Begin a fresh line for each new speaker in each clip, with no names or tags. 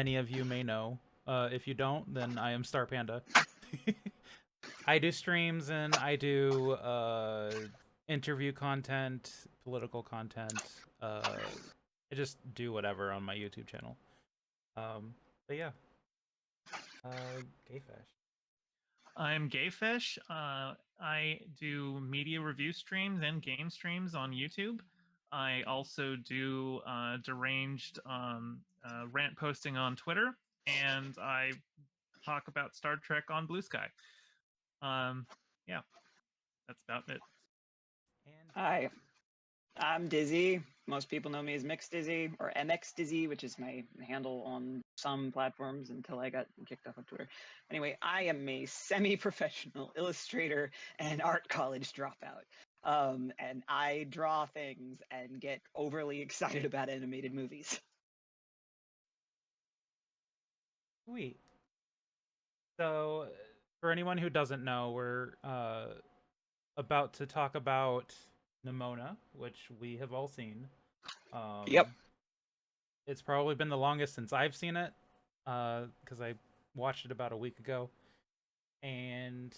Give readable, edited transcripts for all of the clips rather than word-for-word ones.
many of you may know. If you don't, then I am Star Panda. I do streams and I do interview content, political content. I just do whatever on my YouTube channel. But yeah, Gayfesh.
I'm Gayfesh. I do media review streams and game streams on YouTube. I also do deranged rant posting on Twitter, and I talk about Star Trek on Blue Sky. Yeah, that's about it.
And
Hi, I'm Dizzy. Most people know me as Mix Dizzy or MX Dizzy, which is my handle on some platforms until I got kicked off of Twitter. Anyway, I am a semi-professional illustrator and art college dropout. And I draw things and get overly excited about animated movies.
sweet. So, for anyone who doesn't know, we're about to talk about Nimona, which we have all seen.
Yep.
It's probably been the longest since I've seen it, because I watched it about a week ago, and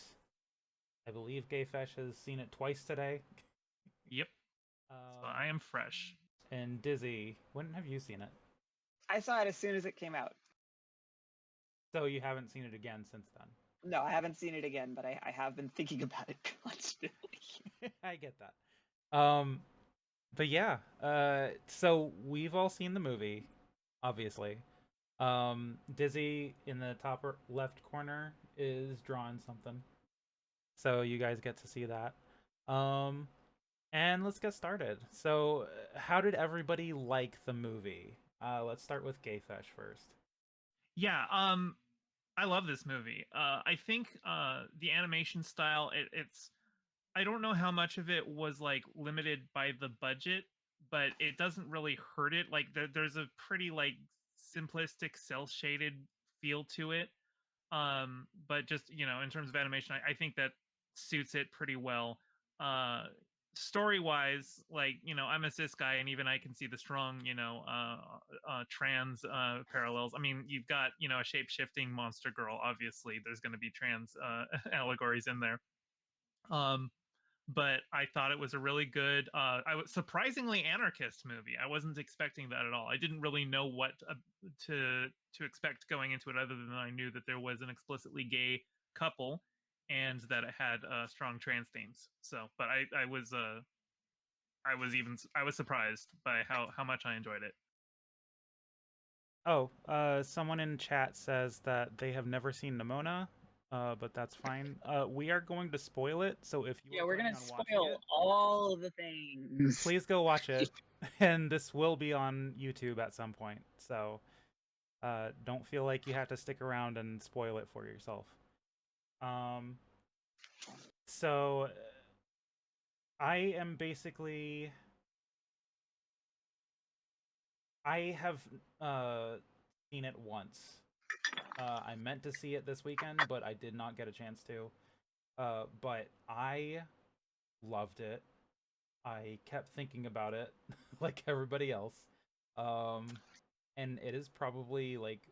I believe Gayfesh has seen it twice today.
Yep. So I am fresh.
And Dizzy, when have you seen it?
I saw it as soon as it came out.
So you haven't seen it again since then?
No, I haven't seen it again, but I have been thinking about it constantly.
I get that. But yeah, so we've all seen the movie, obviously. Dizzy in the top left corner is drawing something, so you guys get to see that. And let's get started. So, how did everybody like the movie? Let's start with Gayfesh first.
Yeah, I love this movie. I think the animation style, it's I don't know how much of it was like limited by the budget, but it doesn't really hurt it. Like there's a pretty like simplistic cell shaded feel to it. But just in terms of animation, I think that suits it pretty well. Story wise, like I'm a cis guy, and even I can see the strong trans parallels. I mean, you've got a shape shifting monster girl. Obviously, there's going to be trans allegories in there. But I thought it was a really good, I was surprisingly anarchist movie. I wasn't expecting that at all. I didn't really know what to expect going into it, other than I knew that there was an explicitly gay couple and that it had strong trans themes. So, but I was surprised by how much I enjoyed it.
Oh, someone in chat says that they have never seen Nimona, but that's fine. We are going to spoil it, so if you are
we're
planning
gonna
on watching
spoil
it,
all of the things.
please go watch it, and this will be on YouTube at some point. So, don't feel like you have to stick around and spoil it for yourself. So I am basically. I have seen it once. I meant to see it this weekend, but I did not get a chance to. But I loved it. I kept thinking about it, like everybody else. And it is probably like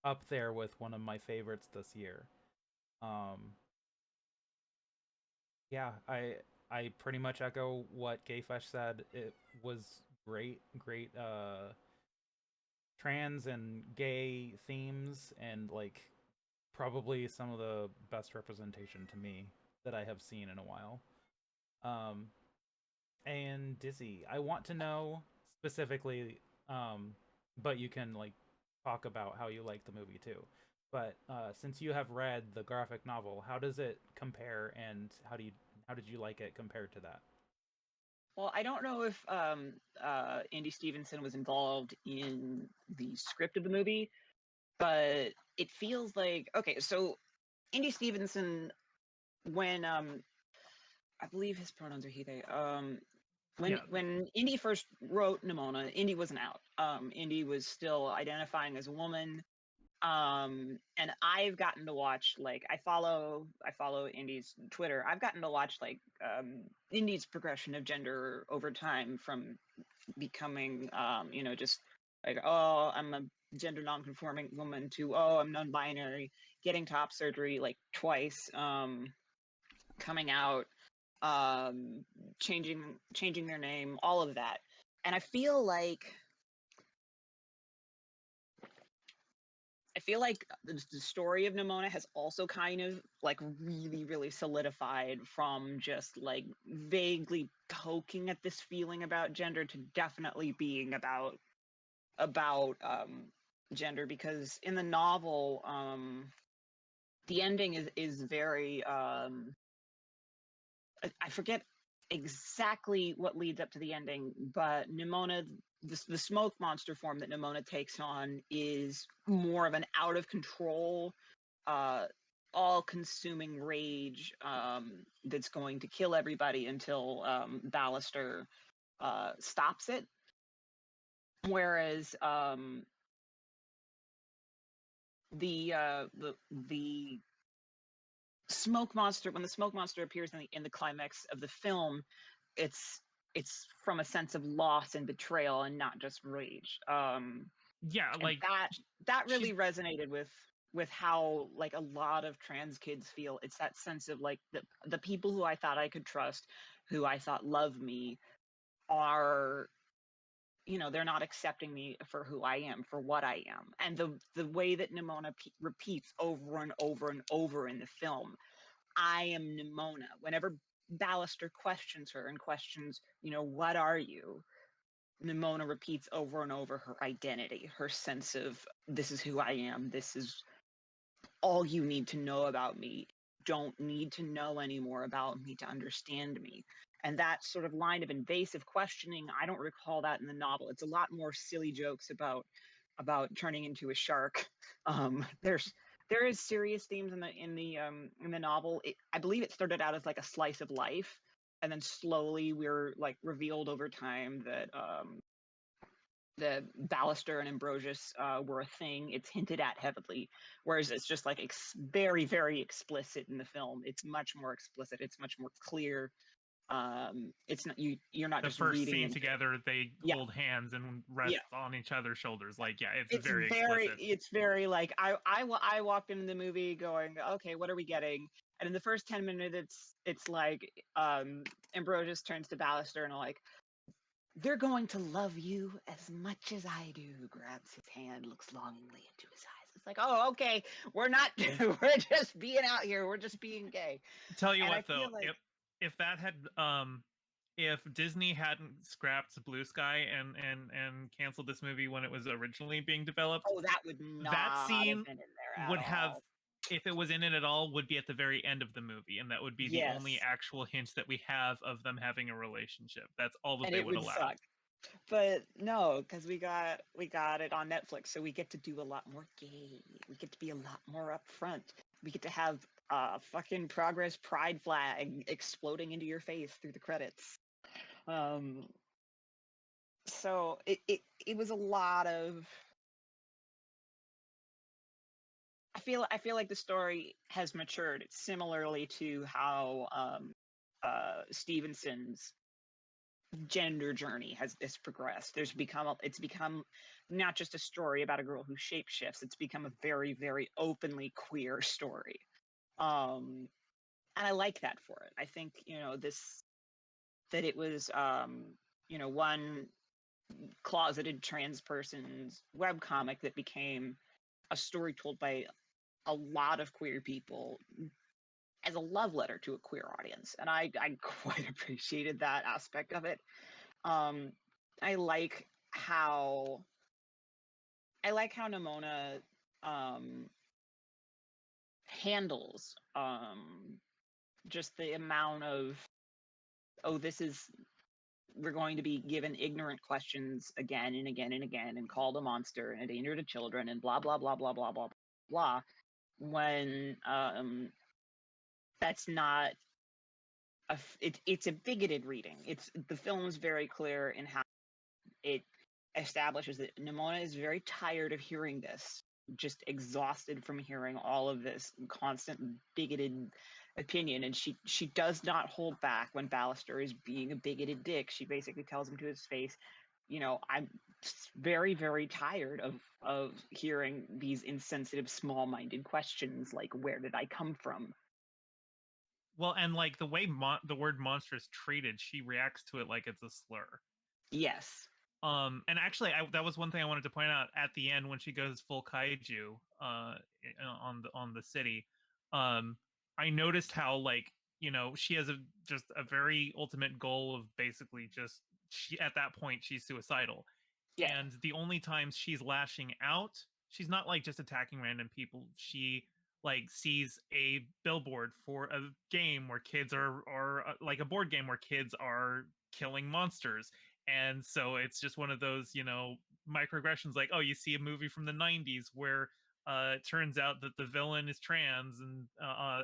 up there with one of my favorites this year. Yeah, I pretty much echo what Gayfesh said. It was great, great trans and gay themes, and like probably some of the best representation to me that I have seen in a while. And Dizzy, I want to know specifically, but you can like talk about how you like the movie too. But since you have read the graphic novel, how does it compare, and how did you like it compared to that?
Well, I don't know if Andy Stevenson was involved in the script of the movie, but it feels like okay. So Andy Stevenson, when I believe his pronouns are he/they. When Indy first wrote Nimona, Indy wasn't out. Indy was still identifying as a woman. And I've gotten to watch I follow Indy's Twitter. I've gotten to watch Indy's progression of gender over time, from becoming just like, oh, I'm a gender non-conforming woman to, oh, I'm non-binary, getting top surgery like twice, coming out, changing their name, all of that. And I feel like the story of Nimona has also kind of like really, really solidified from just like vaguely poking at this feeling about gender to definitely being about gender, because in the novel, the ending is very I forget exactly what leads up to the ending, but Nimona, the smoke monster form that Nimona takes on is more of an out of control, all-consuming rage that's going to kill everybody until Ballister stops it. Whereas the smoke monster, when the smoke monster appears in the climax of the film, it's from a sense of loss and betrayal and not just rage.
Yeah,
And
like
that
she's
really resonated with how like a lot of trans kids feel. It's that sense of like the people who I thought I could trust, who I thought loved me, are, you know, they're not accepting me for who I am, for what I am. And the way that Nimona repeats over and over and over in the film, I am Nimona. Whenever Ballister questions her and questions, you know, what are you? Nimona repeats over and over her identity, her sense of, this is who I am. This is all you need to know about me. Don't need to know any more about me to understand me. And that sort of line of invasive questioning, I don't recall that in the novel. It's a lot more silly jokes about turning into a shark. There is serious themes in the novel. I believe it started out as like a slice of life, and then slowly we're like revealed over time that the Ballister and Ambrosius were a thing. It's hinted at heavily, whereas it's just like very, very explicit in the film. It's much more explicit. It's much more clear. It's not you're not
the
just
first
reading
scene
into.
together, they
Yeah,
hold hands and rest
yeah.
on each other's shoulders. Like, yeah, it's
It's
very
very,
explicit.
it's very like I walked into the movie going, okay, what are we getting? And in the first 10 minutes, it's like Ambrosius turns to Ballister and like, they're going to love you as much as I do. Grabs his hand, looks longingly into his eyes. It's like, oh, okay, we're not, we're just being out here. We're just being gay.
Tell you
And I
what, though,
feel like,
if that had if Disney hadn't scrapped Blue Sky and canceled this movie when it was originally being developed,
oh, that would
that
not have
scene
been in there at
would have,
all.
if it was in it at all, would be at the very end of the movie, and that would be the only
Yes,
actual hint that we have of them having a relationship. That's all that
and
they
it
would
would
allow.
suck. But no, because we got it on Netflix, so we get to do a lot more gay. We get to be a lot more upfront. We get to have fucking Progress pride flag exploding into your face through the credits. So it was a lot of. I feel like the story has matured similarly to how Stevenson's gender journey has progressed. It's become not just a story about a girl who shapeshifts. It's become a very, very openly queer story. And I like that for it. I think, you know, that it was you know, one closeted trans person's webcomic that became a story told by a lot of queer people as a love letter to a queer audience. And I quite appreciated that aspect of it. I like how Nimona handles just the amount of, oh, we're going to be given ignorant questions again and again and again and called a monster and a danger to children and blah blah blah blah blah blah blah, when that's not it's a bigoted reading. The film is very clear in how it establishes that Nimona is very tired of hearing this, just exhausted from hearing all of this constant bigoted opinion, and she does not hold back when Ballister is being a bigoted dick. She basically tells him to his face, I'm very, very tired of hearing these insensitive, small-minded questions like, where did I come from?
Well, and like the way the word monster is treated, she reacts to it like it's a slur.
Yes.
And actually, that was one thing I wanted to point out at the end when she goes full kaiju on the city. I noticed how, like, she has just a very ultimate goal of basically just, she at that point she's suicidal,
Yeah.
and the only times she's lashing out, she's not like just attacking random people. She like sees a billboard for a game where kids are like a board game where kids are killing monsters, and so it's just one of those microaggressions, like, oh, you see a movie from the 90s where it turns out that the villain is trans, and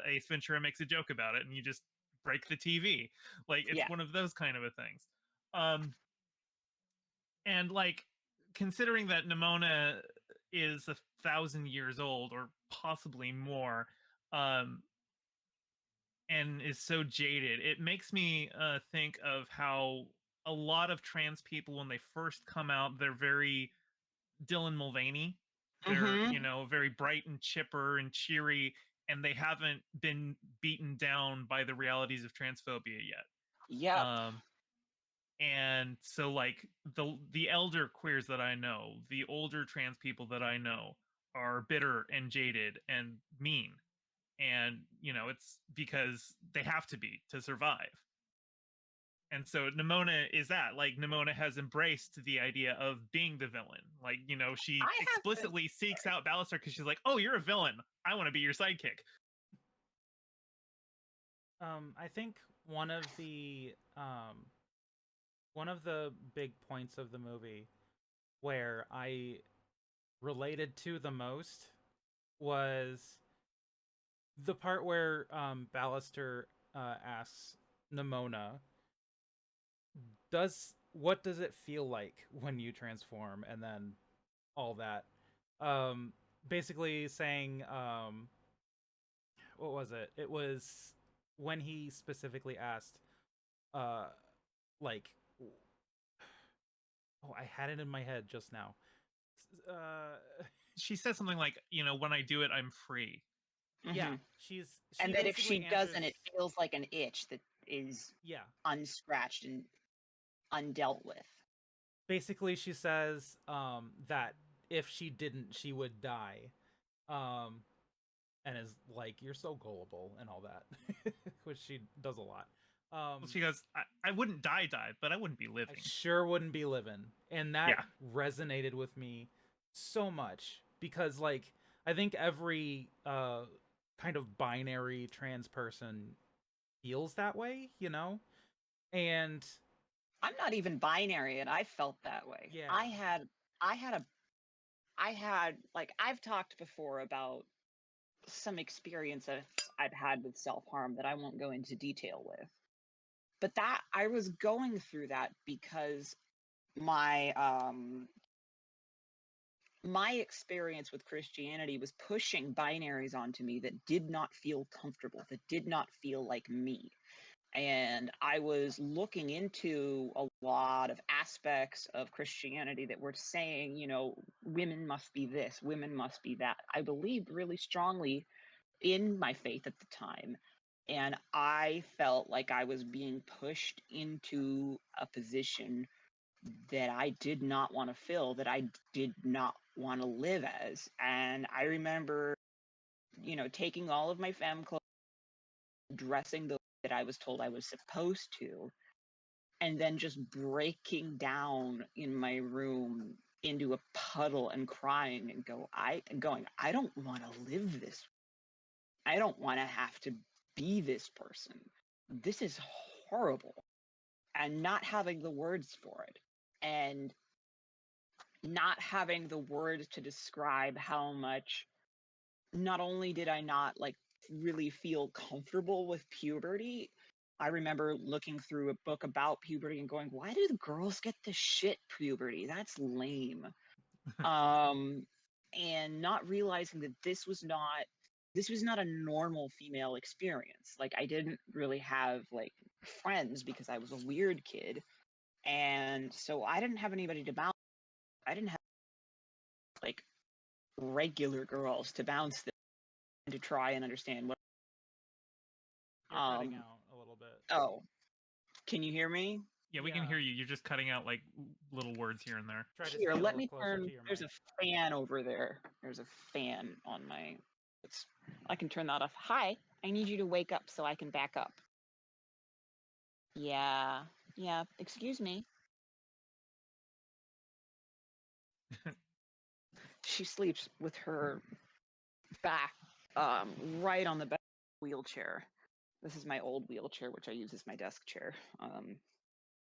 Ace Ventura makes a joke about it, and you just break the TV. Like, it's
Yeah.
one of those kind of a things. And like, considering that Nimona is 1,000 years old or possibly more, um, and is so jaded, it makes me think of how a lot of trans people, when they first come out, they're very Dylan Mulvaney. They're,
Mm-hmm.
very bright and chipper and cheery, and they haven't been beaten down by the realities of transphobia yet.
Yep.
And so, like, the elder queers that I know, the older trans people that I know, are bitter and jaded and mean, and it's because they have to be to survive. And so Nimona is that, like, Nimona has embraced the idea of being the villain. Like, she
I have to.
explicitly seeks out Ballister because she's like, oh, you're a villain, I want to be your sidekick.
I think one of the big points of the movie where I related to the most was the part where Ballister asks Nimona, what does it feel like when you transform, and then all that. Basically saying, what was it? It was when he specifically asked, uh, like, oh, I had it in my head just now.
She says something like, when I do it, I'm free.
Yeah,
Mm-hmm.
she
And that if she
answers,
doesn't, it feels like an itch that is unscratched and undealt with.
Basically, she says that if she didn't, she would die. And is like, you're so gullible and all that, which she does a lot.
Well, she goes, I wouldn't die, but I wouldn't be living.
I sure wouldn't be living. And that resonated with me so much because, like, I think every kind of binary trans person feels that way, And
I'm not even binary, and I felt that way.
Yeah.
I had like, I've talked before about some experience that I've had with self-harm that I won't go into detail with. But that I was going through that because my my experience with Christianity was pushing binaries onto me that did not feel comfortable, that did not feel like me. And I was looking into a lot of aspects of Christianity that were saying, women must be this, women must be that. I believed really strongly in my faith at the time. And I felt like I was being pushed into a position that I did not want to fill, that I did not want to live as. And I remember, taking all of my femme clothes, dressing the way that I was told I was supposed to, and then just breaking down in my room into a puddle and crying and going, I don't want to live this. I don't want to have to be this person. This is horrible. And not having the words for it. And not having the words to describe how much, not only did I not like really feel comfortable with puberty, I remember looking through a book about puberty and going, why do the girls get the shit puberty? That's lame. And not realizing that this was not a normal female experience. Like, I didn't really have like friends because I was a weird kid. And so I didn't have anybody to bounce. I didn't have like regular girls to bounce them and to try and understand what.
You're cutting out a little bit.
Oh, can you hear me?
Yeah, we can hear you. You're just cutting out like little words here and there.
Try to
Here,
stay a
let
little
me
closer
turn.
to your
There's
mic.
a fan over there. There's a fan on my. I can turn that off. Hi, I need you to wake up so I can back up. Yeah, yeah. Excuse me. She sleeps with her back right on the back wheelchair. This is my old wheelchair, which I use as my desk chair.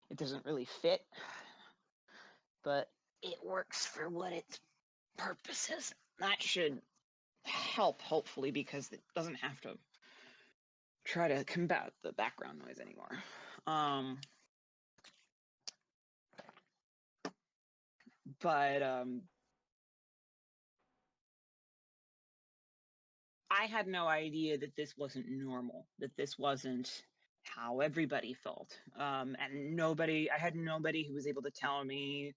It doesn't really fit, but it works for what its purpose is. That should help, hopefully, because it doesn't have to try to combat the background noise anymore. But I had no idea that this wasn't normal, that this wasn't how everybody felt. And I had nobody who was able to tell me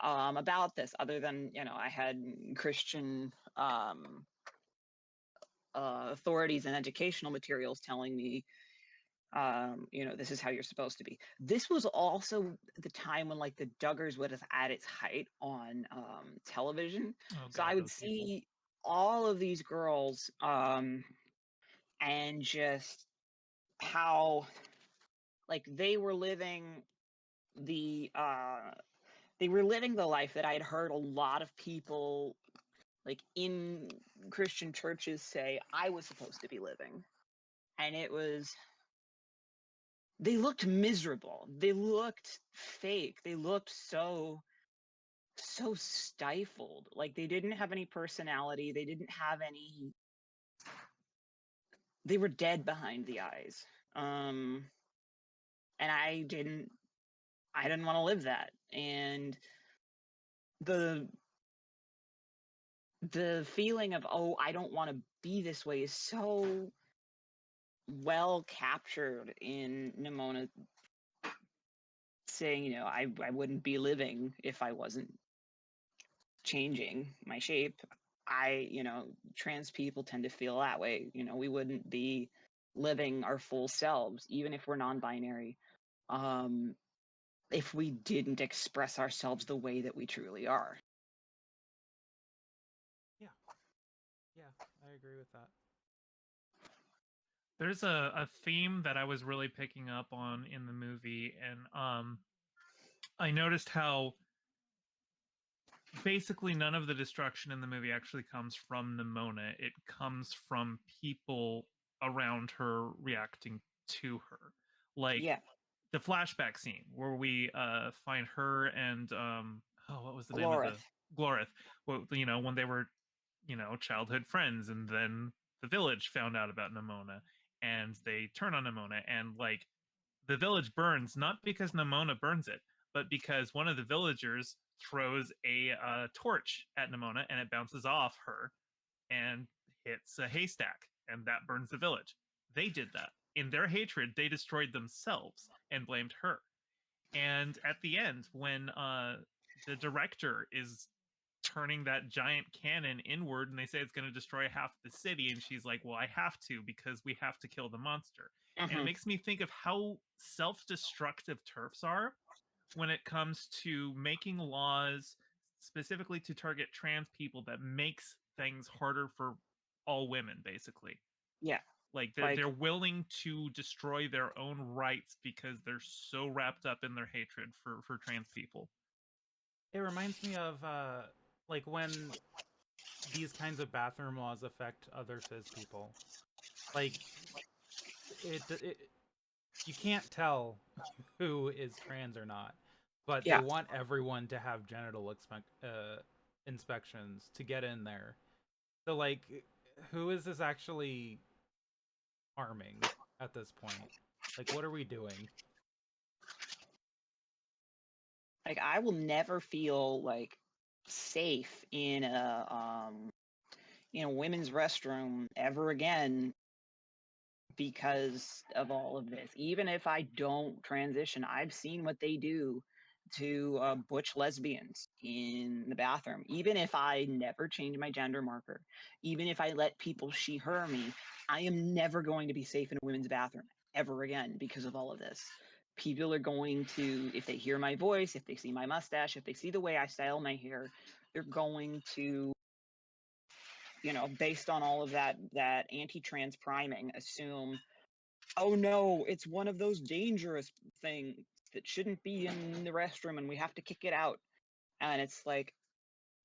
about this other than, I had Christian authorities and educational materials telling me, this is how you're supposed to be. This was also the time when like the Duggars was at its height on television.
Oh,
So
God,
I would
those
see
people.
all of these girls and just how like they were living the life that I had heard a lot of people like in Christian churches say I was supposed to be living. And it was, they looked miserable. They looked fake. They looked so stifled. Like they didn't have any personality. They didn't have any, they were dead behind the eyes. And I didn't want to live that. And the feeling of, oh, I don't want to be this way is so well captured in Nimona saying, I wouldn't be living if I wasn't changing my shape. Trans people tend to feel that way. We wouldn't be living our full selves, even if we're non-binary, if we didn't express ourselves the way that we truly are.
Yeah, I agree with that.
There's a theme that I was really picking up on in the movie, and I noticed how basically none of the destruction in the movie actually comes from Nimona. It comes from people around her reacting to her. Like
Yeah,
the flashback scene where we find her and what was the name of the Glorith? Well, when they were, childhood friends, and then the village found out about Nimona and they turn on Nimona, and like the village burns not because Nimona burns it, but because one of the villagers throws a torch at Nimona and it bounces off her and hits a haystack, and that burns the village. They did that. In their hatred, they destroyed themselves and blamed her. And at the end, when the director is turning that giant cannon inward and they say it's going to destroy half the city, and she's like, well, I have to because we have to kill the monster. And it makes me think of how self-destructive TERFs are when it comes to making laws specifically to target trans people that makes things harder for all women, basically.
Yeah.
Like they're willing to destroy their own rights because they're so wrapped up in their hatred for trans people.
It reminds me of like when these kinds of bathroom laws affect other cis people. Like it you can't tell who is trans or not, but they want everyone to have genital inspections to get in there. So like, who is this actually harming at this point? Like, what are we doing?
Like I will never feel like safe in a women's restroom ever again because of all of this. Even if I don't transition, I've seen what they do to butch lesbians in the bathroom. Even if I never change my gender marker, even if I let people she, her me, I am never going to be safe in a women's bathroom ever again because of all of this. People are going to, if they hear my voice, if they see my mustache, if they see the way I style my hair, they're going to, you know, based on all of that anti-trans priming, assume, oh no, it's one of those dangerous things that shouldn't be in the restroom and we have to kick it out. And it's like,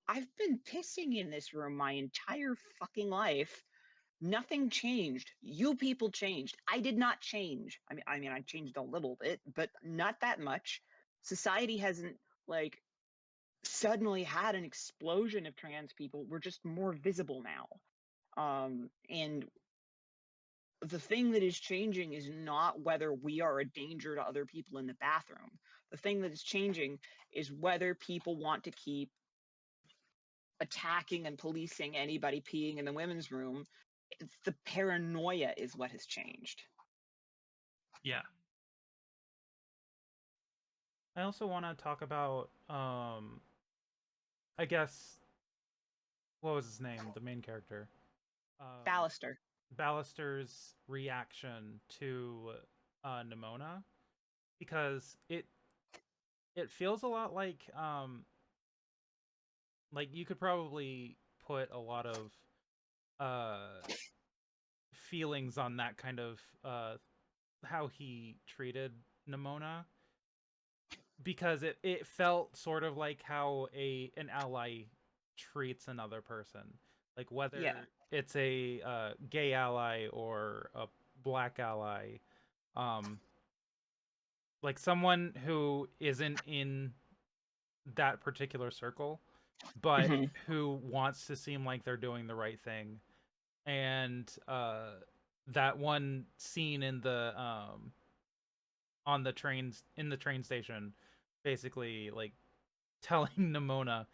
I've been pissing in this room my entire fucking life. Nothing changed. You people changed. I did not change. I mean, I changed a little bit, but not that much. Society hasn't like suddenly had an explosion of trans people. We're just more visible now. And the thing that is changing is not whether we are a danger to other people in the bathroom. The thing that is changing is whether people want to keep attacking and policing anybody peeing in the women's room. It's the paranoia is what has changed.
Yeah.
I also want to talk about, I guess, what was his name? The main character.
Ballister.
Ballister's reaction to Nimona, because it feels a lot like you could probably put a lot of feelings on that kind of how he treated Nimona, because it felt sort of like how an ally treats another person, like whether it's a gay ally or a black ally, like someone who isn't in that particular circle but who wants to seem like they're doing the right thing. And that one scene in the on the trains, in the train station, basically like telling Nimona,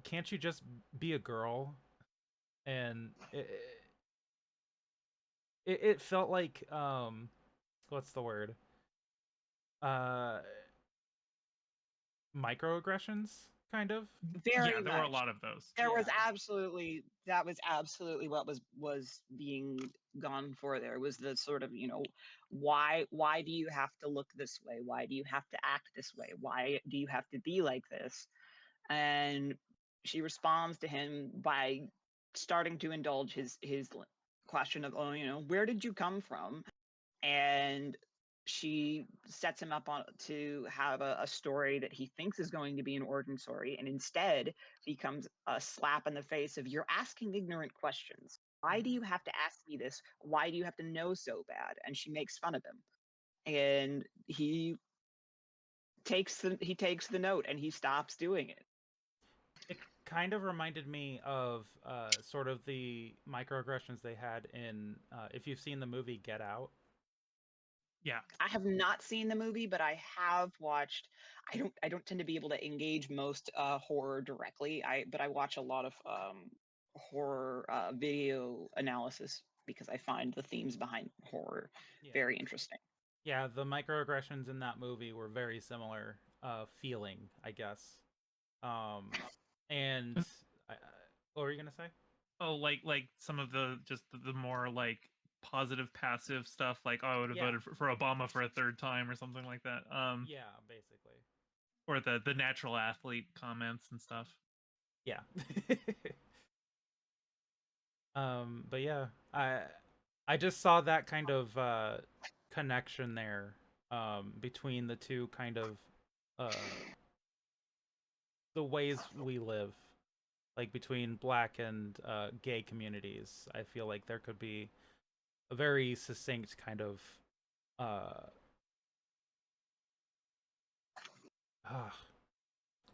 can't you just be a girl? And it felt like what's the word, uh microaggressions, kind of.
Very
Yeah, there were a
much.
lot of those.
There was
Yeah.
absolutely, that was absolutely what was being gone for. There was the sort of, you know, why do you have to look this way? Why do you have to act this way? Why do you have to be like this? And she responds to him by starting to indulge his question of, oh, you know, where did you come from? And she sets him up on to have a story that he thinks is going to be an origin story, and instead becomes a slap in the face of, you're asking ignorant questions. Why do you have to ask me this? Why do you have to know so bad? And she makes fun of him, and he takes the note and he stops doing it.
It kind of reminded me of sort of the microaggressions they had in if you've seen the movie Get Out.
Yeah.
I have not seen the movie, but I have watched. I don't tend to be able to engage most horror directly. But I watch a lot of horror video analysis because I find the themes behind horror
Yeah.
very interesting.
Yeah, the microaggressions in that movie were very similar feeling, I guess. And what were you gonna say?
Oh, like some of the just the more like positive passive stuff, like, oh, I would have
Yeah.
voted for Obama for a third time or something like that.
Yeah, basically.
Or the natural athlete comments and stuff.
Yeah. But yeah, I just saw that kind of connection there, between the two kind of uh the ways we live, like between black and gay communities. I feel like there could be a very succinct kind of uh ah,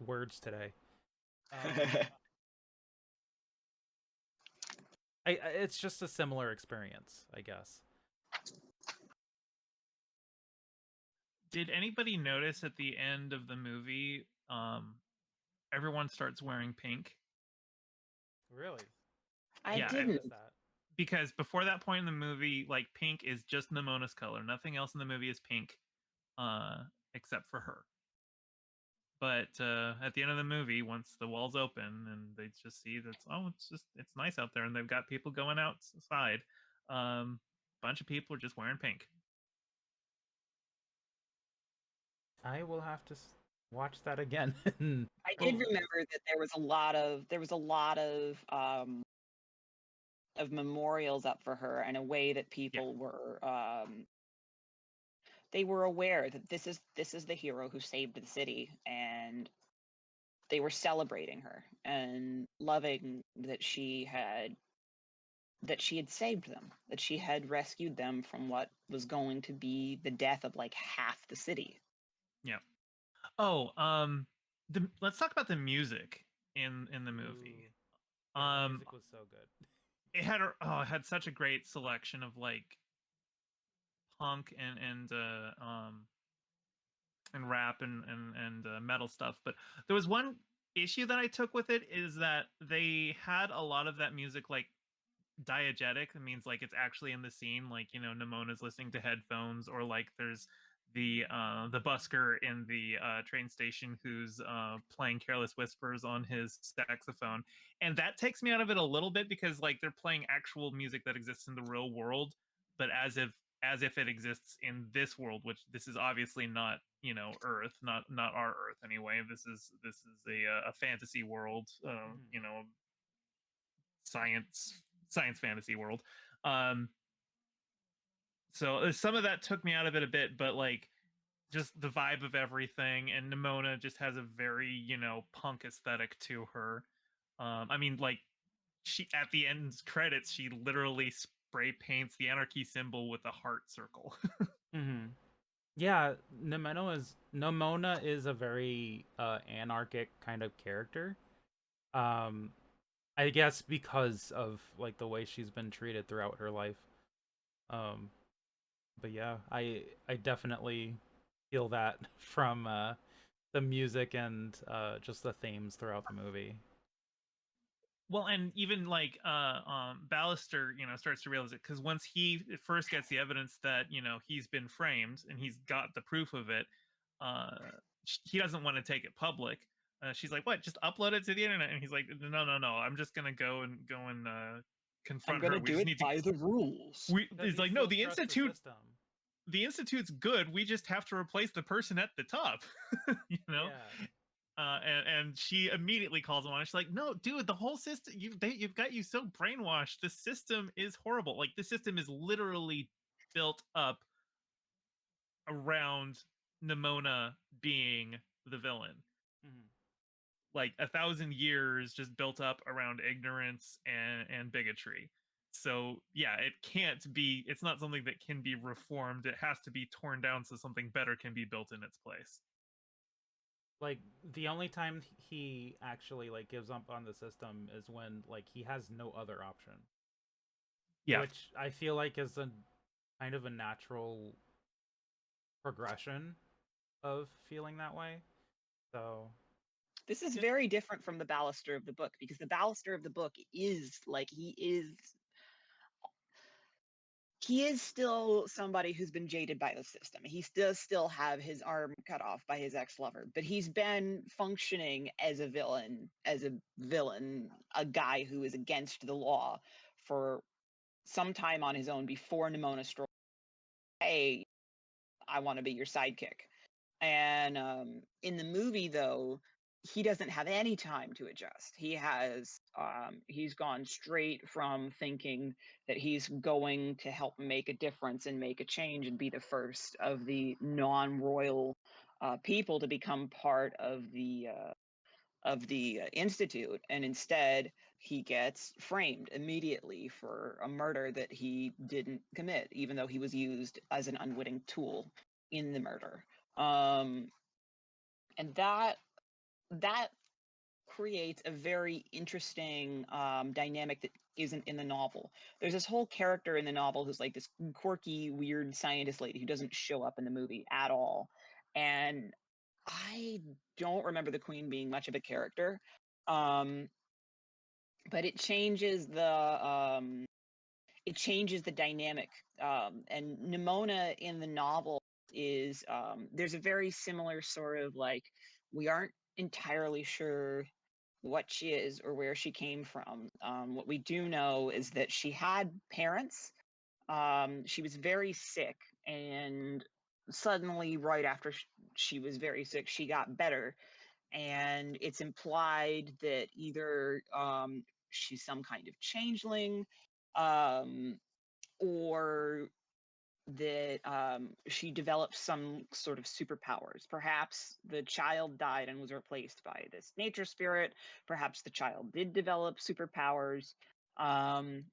words today. It's just a similar experience, I guess.
Did anybody notice at the end of the movie, everyone starts wearing pink?
Really?
I
Yeah,
didn't.
notice that.
because before that point in the movie, like pink is just Nimona's color. Nothing else in the movie is pink, except for her. But at the end of the movie, once the walls open and they just see that it's nice out there, and they've got people going outside, bunch of people are just wearing pink.
I will have to watch that again.
I did remember that there was a lot of memorials up for her, and a way that people were they were aware that this is the hero who saved the city, and they were celebrating her and loving that she had saved them, that she had rescued them from what was going to be the death of like half the city.
Yeah. Oh, let's talk about the music in the movie.
Ooh. Yeah, the music was so good.
It had such a great selection of like punk and rap and metal stuff. But there was one issue that I took with it, is that they had a lot of that music like diegetic. It means like it's actually in the scene, like, you know, Nimona's listening to headphones, or like there's the busker in the train station who's playing Careless Whispers on his saxophone, and that takes me out of it a little bit, because like they're playing actual music that exists in the real world, but as if it exists in this world, which this is obviously not, you know, Earth, not our Earth anyway. This is a fantasy world, you know, science fantasy world. Um, so some of that took me out of it a bit, but like just the vibe of everything, and Nimona just has a very, you know, punk aesthetic to her. I mean, like, she, at the end credits, she literally spray paints the anarchy symbol with a heart circle.
Mm-hmm. Yeah, Nimona is a very anarchic kind of character. Um, I guess because of like the way she's been treated throughout her life. Um, but yeah, I definitely feel that from the music and just the themes throughout the movie.
Well, and even like Ballister, you know, starts to realize it, because once he first gets the evidence that, you know, he's been framed and he's got the proof of it, uh, he doesn't want to take it public. She's like, "What? Just upload it to the internet?" And he's like, "No, no, no. I'm just gonna go and
I'm
confront
gonna
her. We
do
just
it
need to."
by the rules.
He's
He
like, "No,
still trusts system.
the institute's good. We just have to replace the person at the top." You know.
Yeah.
And she immediately calls him on it. She's like, "No, dude, the whole system, you've got you so brainwashed. The system is horrible. Like, the system is literally built up around Nimona being the villain.
Mm-hmm.
Like 1,000 years just built up around ignorance and bigotry. So yeah, it can't be. It's not something that can be reformed. It has to be torn down so something better can be built in its place."
Like the only time he actually like gives up on the system is when like he has no other option.
Yeah.
Which I feel like is a kind of a natural progression of feeling that way. So
This is very different from the Ballister of the book, because the Ballister of the book is like he is still somebody who's been jaded by the system. He does still have his arm cut off by his ex-lover, but he's been functioning as a villain, a guy who is against the law for some time on his own before Nimona strolled. Hey, I want to be your sidekick. And in the movie, though, he doesn't have any time to adjust. He's gone straight from thinking that he's going to help make a difference and make a change and be the first of the non-royal people to become part of the institute, and instead he gets framed immediately for a murder that he didn't commit, even though he was used as an unwitting tool in the murder. And that creates a very interesting dynamic that isn't in the novel. There's this whole character in the novel who's like this quirky, weird scientist lady who doesn't show up in the movie at all, and I don't remember the queen being much of a character. But it changes it changes the dynamic. And Nimona in the novel is there's a very similar sort of like, we aren't entirely sure what she is or where she came from. What we do know is that she had parents. She was very sick, and suddenly, right after she was very sick, she got better. And it's implied that either she's some kind of changeling, or that she developed some sort of superpowers. Perhaps the child died and was replaced by this nature spirit. Perhaps the child did develop superpowers. Um,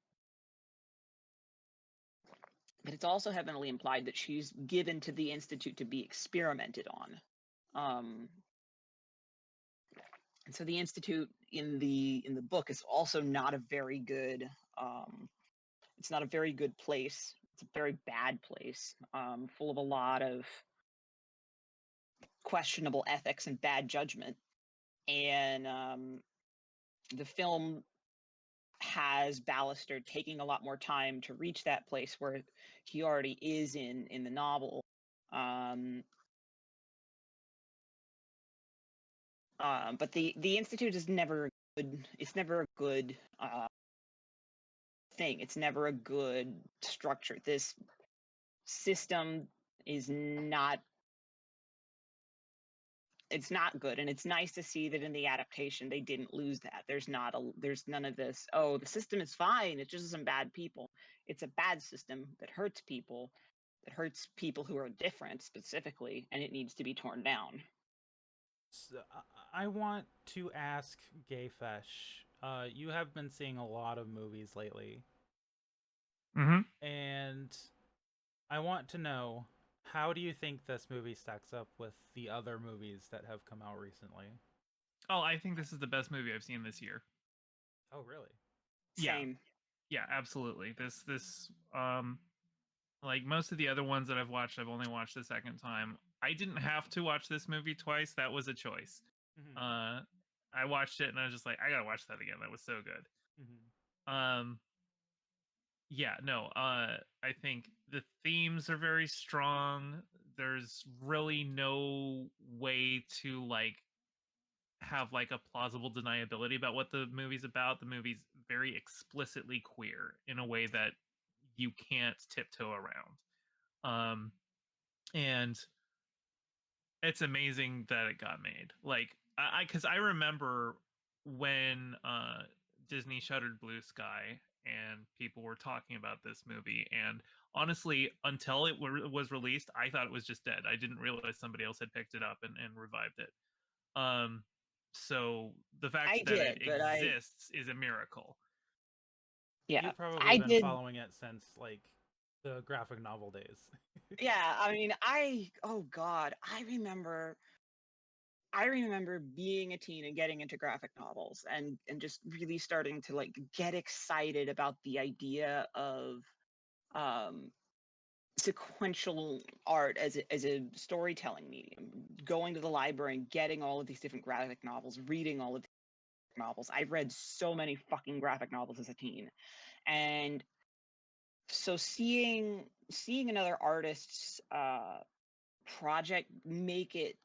but it's also heavily implied that she's given to the Institute to be experimented on. And so the Institute in the book is also not a very good. It's not a very good place. It's a very bad place, full of a lot of questionable ethics and bad judgment. And the film has Ballister taking a lot more time to reach that place where he already is in the novel. But the Institute is never good. It's never a good thing. It's never a good structure. This system is not. It's not good, and it's nice to see that in the adaptation they didn't lose that. There's none of this, oh, the system is fine, it's just some bad people. It's a bad system that hurts people, who are different specifically, and it needs to be torn down.
So, I want to ask Gayfesh. You have been seeing a lot of movies lately, and I want to know, how do you think this movie stacks up with the other movies that have come out recently?
Oh, I think this is the best movie I've seen this year.
Oh, really?
Same.
Yeah, absolutely. This like most of the other ones that I've watched, I've only watched the second time. I didn't have to watch this movie twice. That was a choice.
Mm-hmm.
I watched it and I was just like, I gotta watch that again. That was so good.
Mm-hmm.
Yeah, no, I think the themes are very strong. There's really no way to like have like a plausible deniability about what the movie's about. The movie's very explicitly queer in a way that you can't tiptoe around. And it's amazing that it got made. Like because I remember when Disney shuttered Blue Sky and people were talking about this movie, and honestly, until it was released, I thought it was just dead. I didn't realize somebody else had picked it up and revived it. So the fact
I
that it
did, but
exists is a miracle.
yeah,
You've probably
I
been
did.
following it since like the graphic novel days.
Yeah, I mean, oh God, I remember being a teen and getting into graphic novels and just really starting to like get excited about the idea of um, sequential art as a storytelling medium. Going to the library and getting all of these different graphic novels, reading all of these novels. I read so many fucking graphic novels as a teen, and so seeing another artist's project make it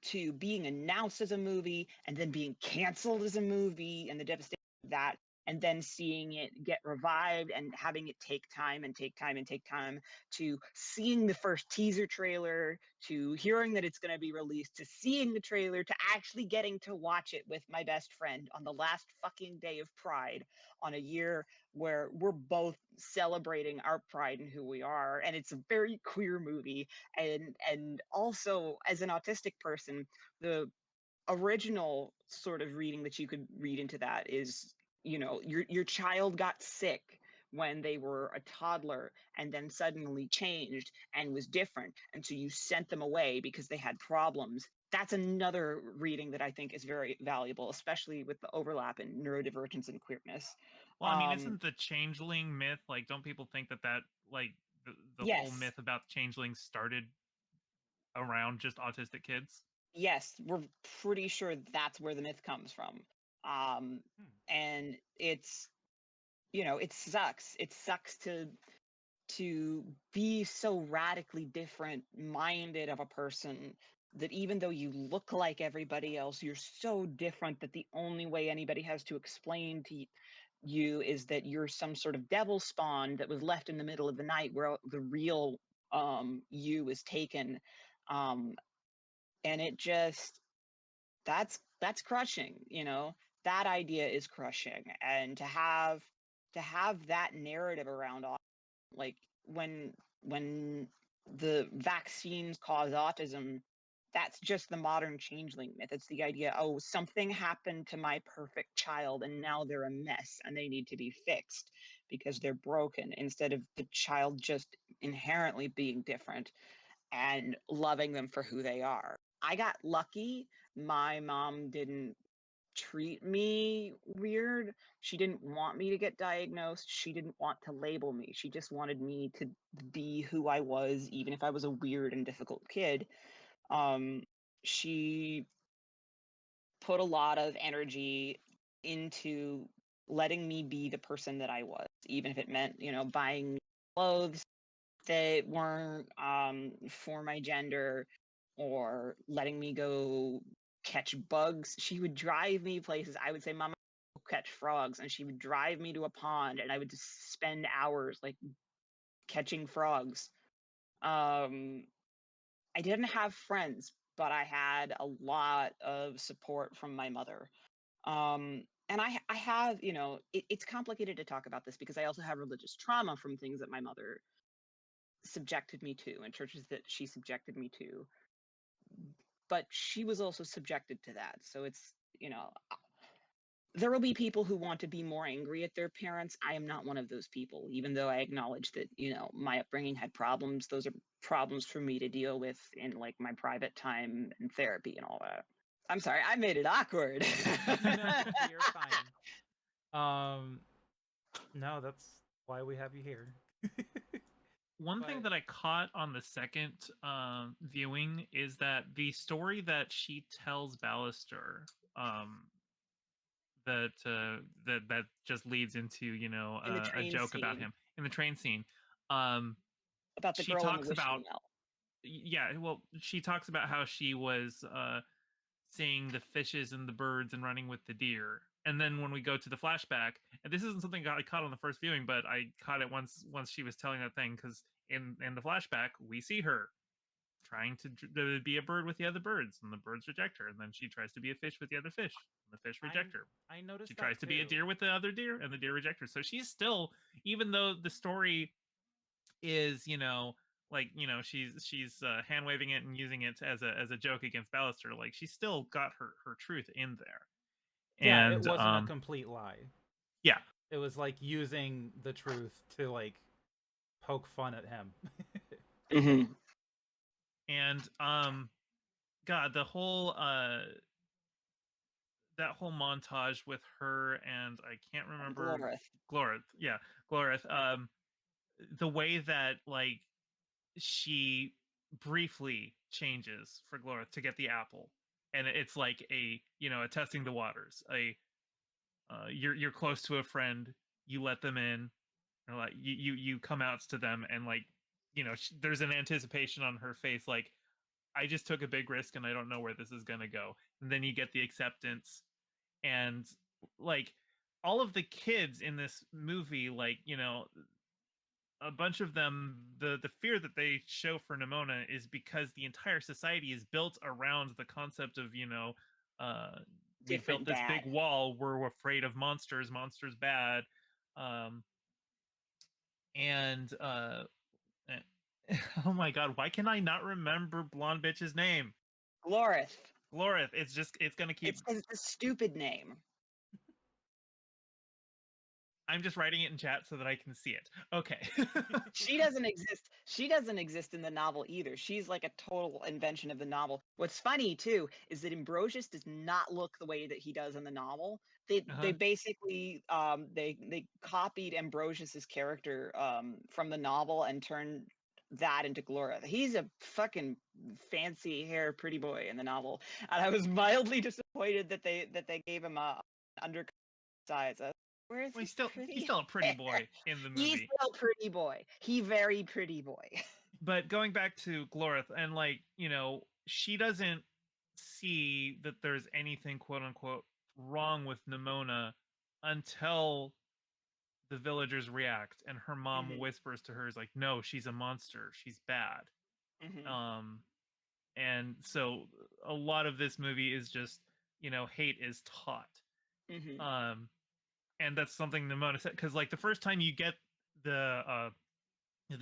to being announced as a movie and then being canceled as a movie and the devastation of that, and then seeing it get revived and having it take time and take time and take time, to seeing the first teaser trailer, to hearing that it's going to be released, to seeing the trailer, to actually getting to watch it with my best friend on the last fucking day of Pride, on a year where we're both celebrating our pride and who we are, and it's a very queer movie. And also, as an autistic person, the original sort of reading that you could read into that is, your child got sick when they were a toddler and then suddenly changed and was different, and so you sent them away because they had problems. That's another reading that I think is very valuable, especially with the overlap in neurodivergence and queerness.
Well, I mean, isn't the changeling myth, like, don't people think that like the whole
Yes.
myth about the changelings started around just autistic kids?
Yes, we're pretty sure that's where the myth comes from.
Hmm.
And it's, it sucks. It sucks to be so radically different minded of a person that even though you look like everybody else, you're so different that the only way anybody has to explain to you is that you're some sort of devil spawn that was left in the middle of the night where the real you is taken. And it just that's crushing, that idea is crushing. And to have that narrative around like when the vaccines cause autism, that's just the modern changeling myth. It's the idea, oh, something happened to my perfect child and now they're a mess and they need to be fixed because they're broken, instead of the child just inherently being different and loving them for who they are. I got lucky. My mom didn't treat me weird. She didn't want me to get diagnosed. She didn't want to label me. She just wanted me to be who I was, even if I was a weird and difficult kid. She put a lot of energy into letting me be the person that I was, even if it meant, buying clothes that weren't for my gender, or letting me go catch bugs. She would drive me places. I would say, Mama, go catch frogs. And she would drive me to a pond and I would just spend hours like catching frogs. I didn't have friends, but I had a lot of support from my mother. And I have, it's complicated to talk about this because I also have religious trauma from things that my mother subjected me to and churches that she subjected me to. But she was also subjected to that. So it's, there will be people who want to be more angry at their parents. I am not one of those people, even though I acknowledge that, my upbringing had problems. Those are problems for me to deal with in like my private time and therapy and all that. I'm sorry, I made it awkward.
You're fine. No, that's why we have you here.
One thing that I caught on the second viewing is that the story that she tells Ballister, that just leads into a joke
scene.
about him in the train scene.
About the
she
girl
talks
in the
about
wishing well.
Yeah, well, she talks about how she was seeing the fishes and the birds and running with the deer. And then when we go to the flashback, and this isn't something I caught on the first viewing, but I caught it once she was telling that thing, because in the flashback we see her trying to be a bird with the other birds, and the birds reject her, and then she tries to be a fish with the other fish, and the fish reject her.
I noticed
she
that
tries to be a
too.
deer with the other deer, and the deer reject her. So she's still, even though the story is she's hand waving it and using it as a joke against Ballister, like she's still got her truth in there.
Yeah,
And
it wasn't a complete lie.
Yeah,
it was like using the truth to like poke fun at him.
Mm-hmm.
And God, the whole that whole montage with her and I can't remember Glorith. Yeah, Glorith. The way that like she briefly changes for Glorith to get the apple, and it's like a a testing the waters. You're close to a friend, you let them in, or like you come out to them, and like there's an anticipation on her face, like I just took a big risk and I don't know where this is gonna go. And then you get the acceptance, and like all of the kids in this movie, like a bunch of them, the fear that they show for Nimona is because the entire society is built around the concept of we built this big wall, we're afraid of monsters bad. And oh my god, why can I not remember blonde bitch's name?
Glorith.
It's gonna keep,
it's a stupid name.
I'm just writing it in chat so that I can see it. Okay.
She doesn't exist. She doesn't exist in the novel either. She's like a total invention of the novel. What's funny too is that Ambrosius does not look the way that he does in the novel. They basically they copied Ambrosius's character from the novel and turned that into Glorith. He's a fucking fancy hair pretty boy in the novel, and I was mildly disappointed that they gave him a undercut size. Where's
Well,
his
he's
pretty
still a pretty
hair?
boy in the
He's
movie.
still pretty boy. He very pretty boy.
But going back to Glorith, and like, she doesn't see that there's anything quote unquote wrong with Nimona until the villagers react, and her mom whispers to her, is like, no, she's a monster, she's bad.
Mm-hmm.
And so a lot of this movie is just, hate is taught.
Mm-hmm.
And that's something Nimona said, because like the first time you get the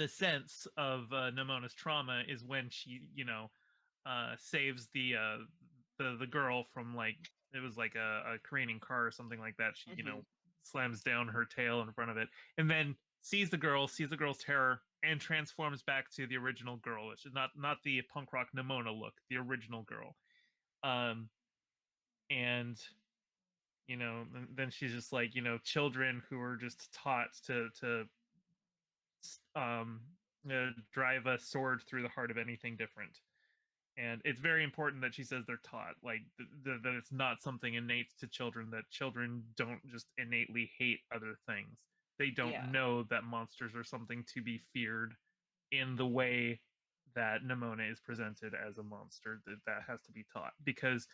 sense of Nimona's trauma is when she, saves the girl from, like, it was like a careening car or something like that. She,
Mm-hmm.
slams down her tail in front of it, and then sees the girl's terror, and transforms back to the original girl, which is not the punk rock Nimona look, the original girl. And then she's just like, children who are just taught to um drive a sword through the heart of anything different. And it's very important that she says they're taught, like, that it's not something innate to children, that children don't just innately hate other things. They don't
Yeah.
know that monsters are something to be feared in the way that Nimona is presented as a monster. That has to be taught, because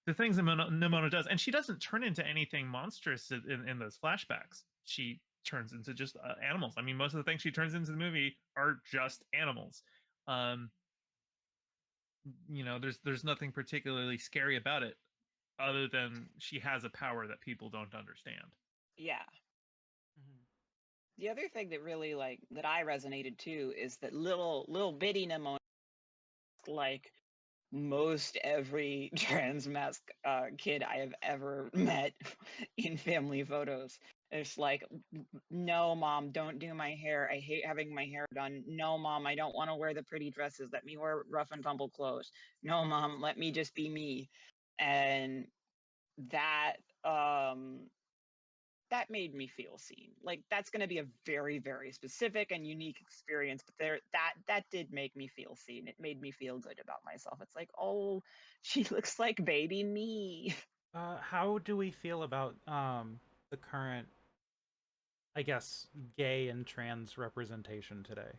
the things that Nimona does, and she doesn't turn into anything monstrous in those flashbacks. She turns into just animals. I mean, most of the things she turns into the movie are just animals. Um, there's nothing particularly scary about it, other than she has a power that people don't understand.
Yeah.
Mhm.
The other thing that really that I resonated too is that little bitty Nimona, like most every trans mask kid I have ever met in family photos. It's like, no, mom, don't do my hair. I hate having my hair done. No, mom, I don't want to wear the pretty dresses. Let me wear rough and tumble clothes. No, mom, let me just be me. And that that made me feel seen. Like, that's going to be a very, very specific and unique experience, but that did make me feel seen. It made me feel good about myself. It's like, oh, she looks like baby me.
How do we feel about the current, I guess, gay and trans representation today?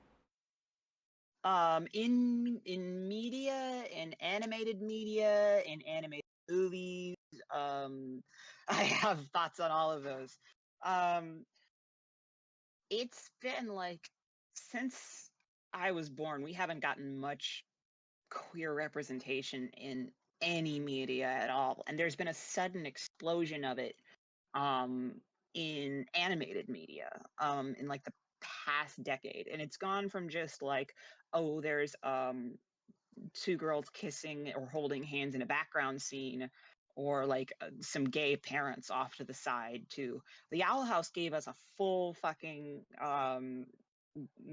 In media, in animated media, in animated movies, I have thoughts on all of those. Um, it's been like, since I was born, we haven't gotten much queer representation in any media at all, and there's been a sudden explosion of it um in animated media in like the past decade, and it's gone from just like, oh, there's two girls kissing or holding hands in a background scene, or like some gay parents off to the side, to the Owl House gave us a full fucking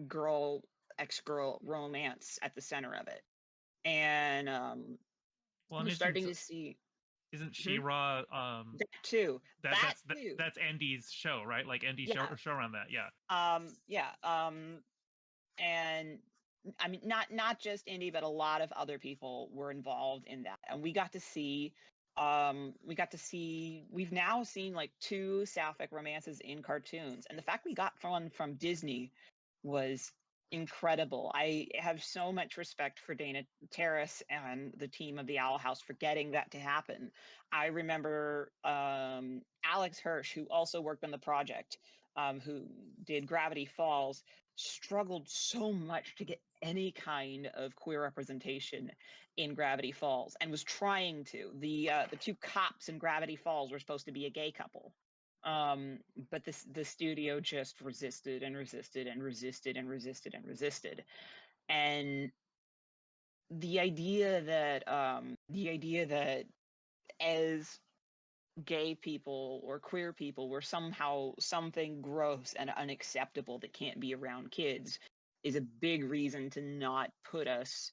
girl ex-girl romance at the center of it. And
Well, and
we're starting to see
isn't
hmm,
She-Ra
that too. That too.
that's Andy's show, right? Like, Andy
Yeah.
show around that, yeah.
Yeah. And I mean, not just Indy, but a lot of other people were involved in that, and we got to see. We've now seen like two sapphic romances in cartoons, and the fact we got one from Disney was incredible. I have so much respect for Dana Terrace and the team of the Owl House for getting that to happen. I remember Alex Hirsch, who also worked on the project, who did Gravity Falls, struggled so much to get any kind of queer representation in Gravity Falls, and was trying to. The two cops in Gravity Falls were supposed to be a gay couple, but the studio just resisted and resisted and resisted and resisted and resisted. And the idea that as gay people or queer people were somehow something gross and unacceptable that can't be around kids is a big reason to not put us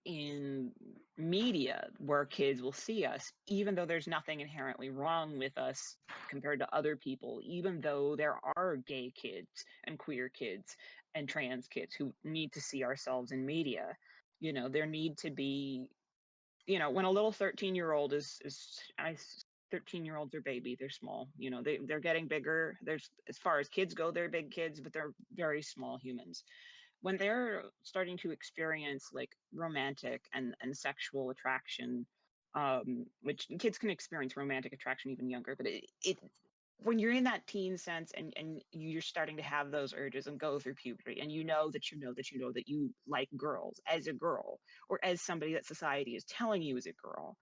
in media where kids will see us, even though there's nothing inherently wrong with us compared to other people, even though there are gay kids and queer kids and trans kids who need to see ourselves in media. There need to be, when a little 13-year-old is 13-year-olds are baby. They're small. You know, they're getting bigger. There's, as far as kids go, they're big kids, but they're very small humans. When they're starting to experience like romantic and sexual attraction, which kids can experience romantic attraction even younger, but it when you're in that teen sense and you're starting to have those urges and go through puberty, and you know that you like girls as a girl, or as somebody that society is telling you is a girl,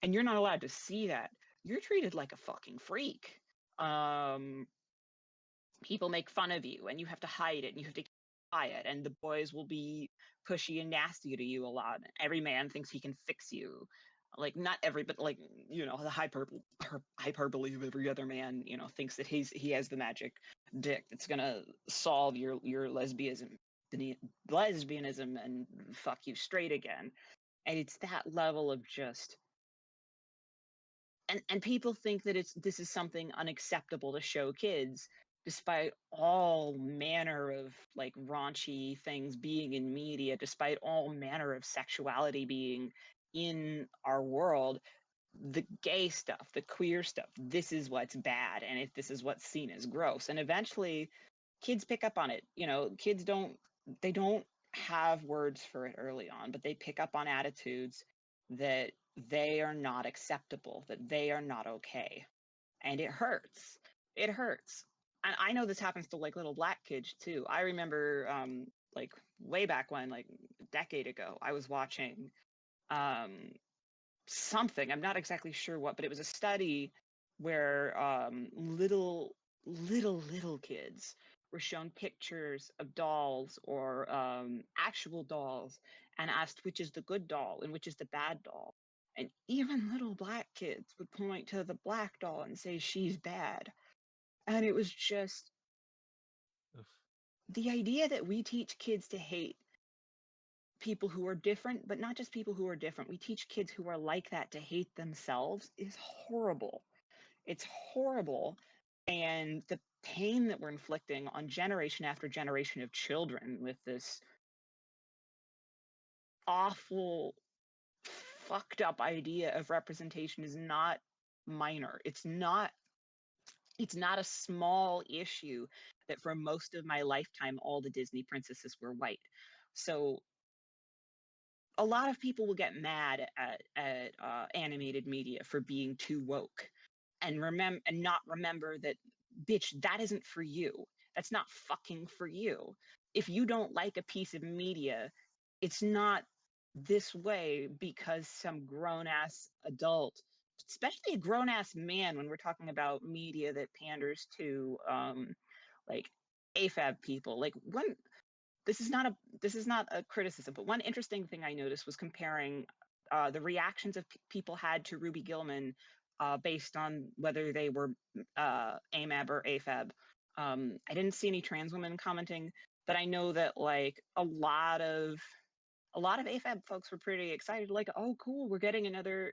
and you're not allowed to see that, you're treated like a fucking freak. People make fun of you and you have to hide it and you have to keep quiet, and the boys will be pushy and nasty to you a lot. Every man thinks he can fix you. Like, not every, but like, you know, the hyperbole of every other man, you know, thinks that he has the magic dick that's gonna solve your lesbianism and fuck you straight again. And it's that level of just, and people think that this is something unacceptable to show kids, despite all manner of like raunchy things being in media, despite all manner of sexuality being in our world. The gay stuff, the queer stuff, this is what's bad, and this is what's seen as gross. And eventually kids pick up on it. You know, kids don't have words for it early on, but they pick up on attitudes that they are not acceptable, that they are not okay. And it hurts. It hurts. And I know this happens to like little black kids too. I remember like way back when, like a decade ago, I was watching something, I'm not exactly sure what, but it was a study where little kids were shown pictures of dolls, or actual dolls, and asked which is the good doll and which is the bad doll. And even little black kids would point to the black doll and say she's bad. And it was just
Oof.
the idea that we teach kids to hate people who are different, but not just people who are different. We teach kids who are like that to hate themselves is horrible. It's horrible. And the pain that we're inflicting on generation after generation of children with this awful, fucked up idea of representation is not minor. It's not a small issue that for most of my lifetime all the Disney princesses were white. So a lot of people will get mad at animated media for being too woke, and not remember that, bitch, that isn't for you. That's not fucking for you. If you don't like a piece of media, it's not this way because some grown ass adult, especially a grown ass man, when we're talking about media that panders to like AFAB people. Like, when this is not a criticism, but one interesting thing I noticed was comparing the reactions of people had to Ruby Gillman based on whether they were AMAB or AFAB. I didn't see any trans women commenting, but I know that like a lot of AFAB folks were pretty excited, like, oh cool, we're getting another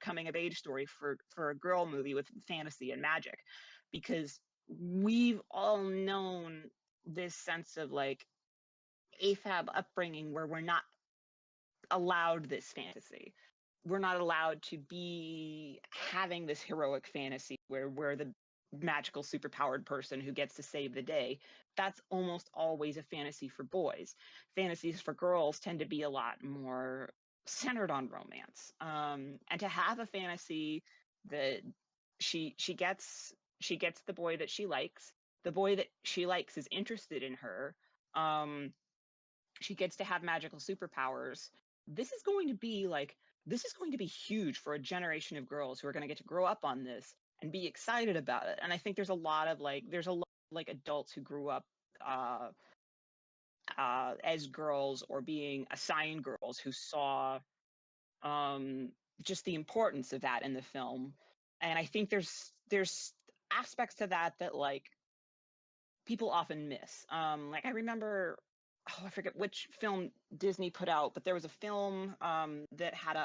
coming of age story for a girl movie with fantasy and magic, because we've all known this sense of like AFAB upbringing where we're not allowed this fantasy. We're not allowed to be having this heroic fantasy where we're the magical superpowered person who gets to save the day. That's almost always a fantasy for boys. Fantasies for girls tend to be a lot more centered on romance. And to have a fantasy that she gets the boy that she likes, the boy that she likes is interested in her, she gets to have magical superpowers. This is going to be huge for a generation of girls who are going to get to grow up on this and be excited about it. And I think there's a lot of adults who grew up as girls or being assigned girls who saw just the importance of that in the film. And I think there's aspects to that like people often miss. Like I remember, I forget which film Disney put out, but there was a film that had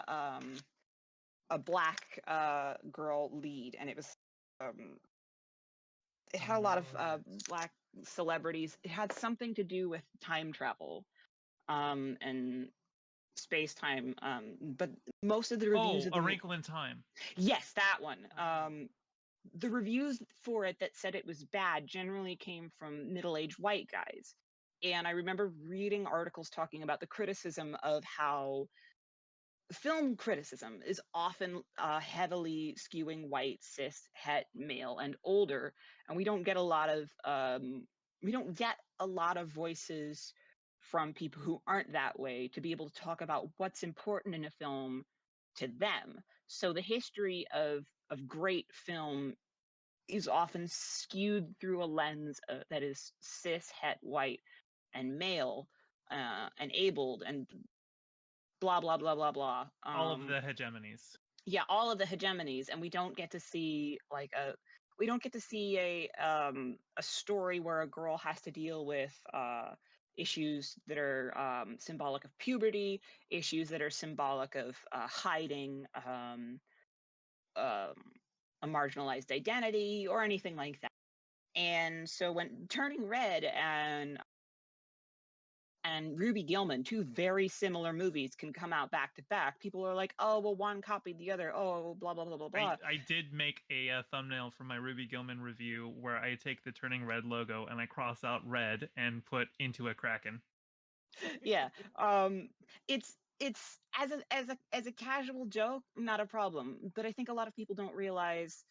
a black girl lead, and it was it had a lot of black celebrities. It had something to do with time travel, and space-time, but most of the reviews of
A Wrinkle in Time.
Yes, that one. The reviews for it that said it was bad generally came from middle-aged white guys. And I remember reading articles talking about the criticism of how film criticism is often heavily skewing white, cis, het, male, and older, and we don't get a lot of voices from people who aren't that way to be able to talk about what's important in a film to them. So the history of great film is often skewed through a lens that is cis, het, white, and male, and abled, and blah blah blah blah blah.
All of the hegemonies.
Yeah, all of the hegemonies, and we don't get to see a story where a girl has to deal with issues that are symbolic of puberty, issues that are symbolic of hiding a marginalized identity or anything like that. And so when Turning Red and Ruby Gillman, two very similar movies, can come out back to back, people are like, oh, well, one copied the other. Oh, blah, blah, blah, blah, blah.
I did make a thumbnail for my Ruby Gillman review where I take the Turning Red logo and I cross out red and put into a Kraken.
Yeah. It's as a casual joke, not a problem. But I think a lot of people don't realize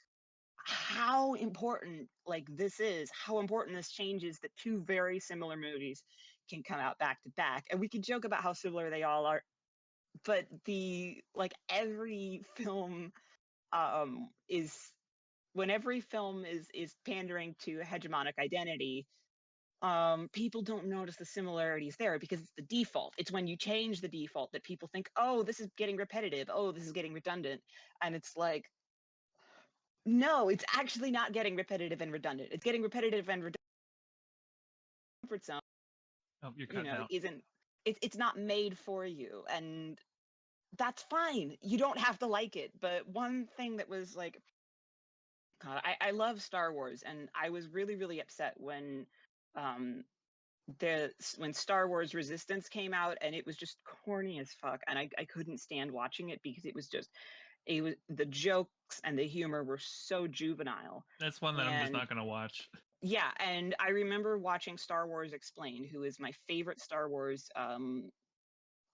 how important this is, how important this change is, that two very similar movies can come out back to back. And we can joke about how similar they all are, but every film is when every film is pandering to hegemonic identity, people don't notice the similarities there because it's the default. It's when you change the default that people think, oh, this is getting repetitive, oh, this is getting redundant. And it's like, no, it's actually not getting repetitive and redundant. It's getting repetitive and redundant. Comfort zone,
oh, you're cutting out.
It's not made for you, and that's fine. You don't have to like it. But one thing that was like, God, I love Star Wars, and I was really, really upset when when Star Wars Resistance came out, and it was just corny as fuck, and I couldn't stand watching it because it was the jokes and the humor were so juvenile.
That's one that I'm just not gonna watch.
Yeah, and I remember watching Star Wars Explained, who is my favorite Star Wars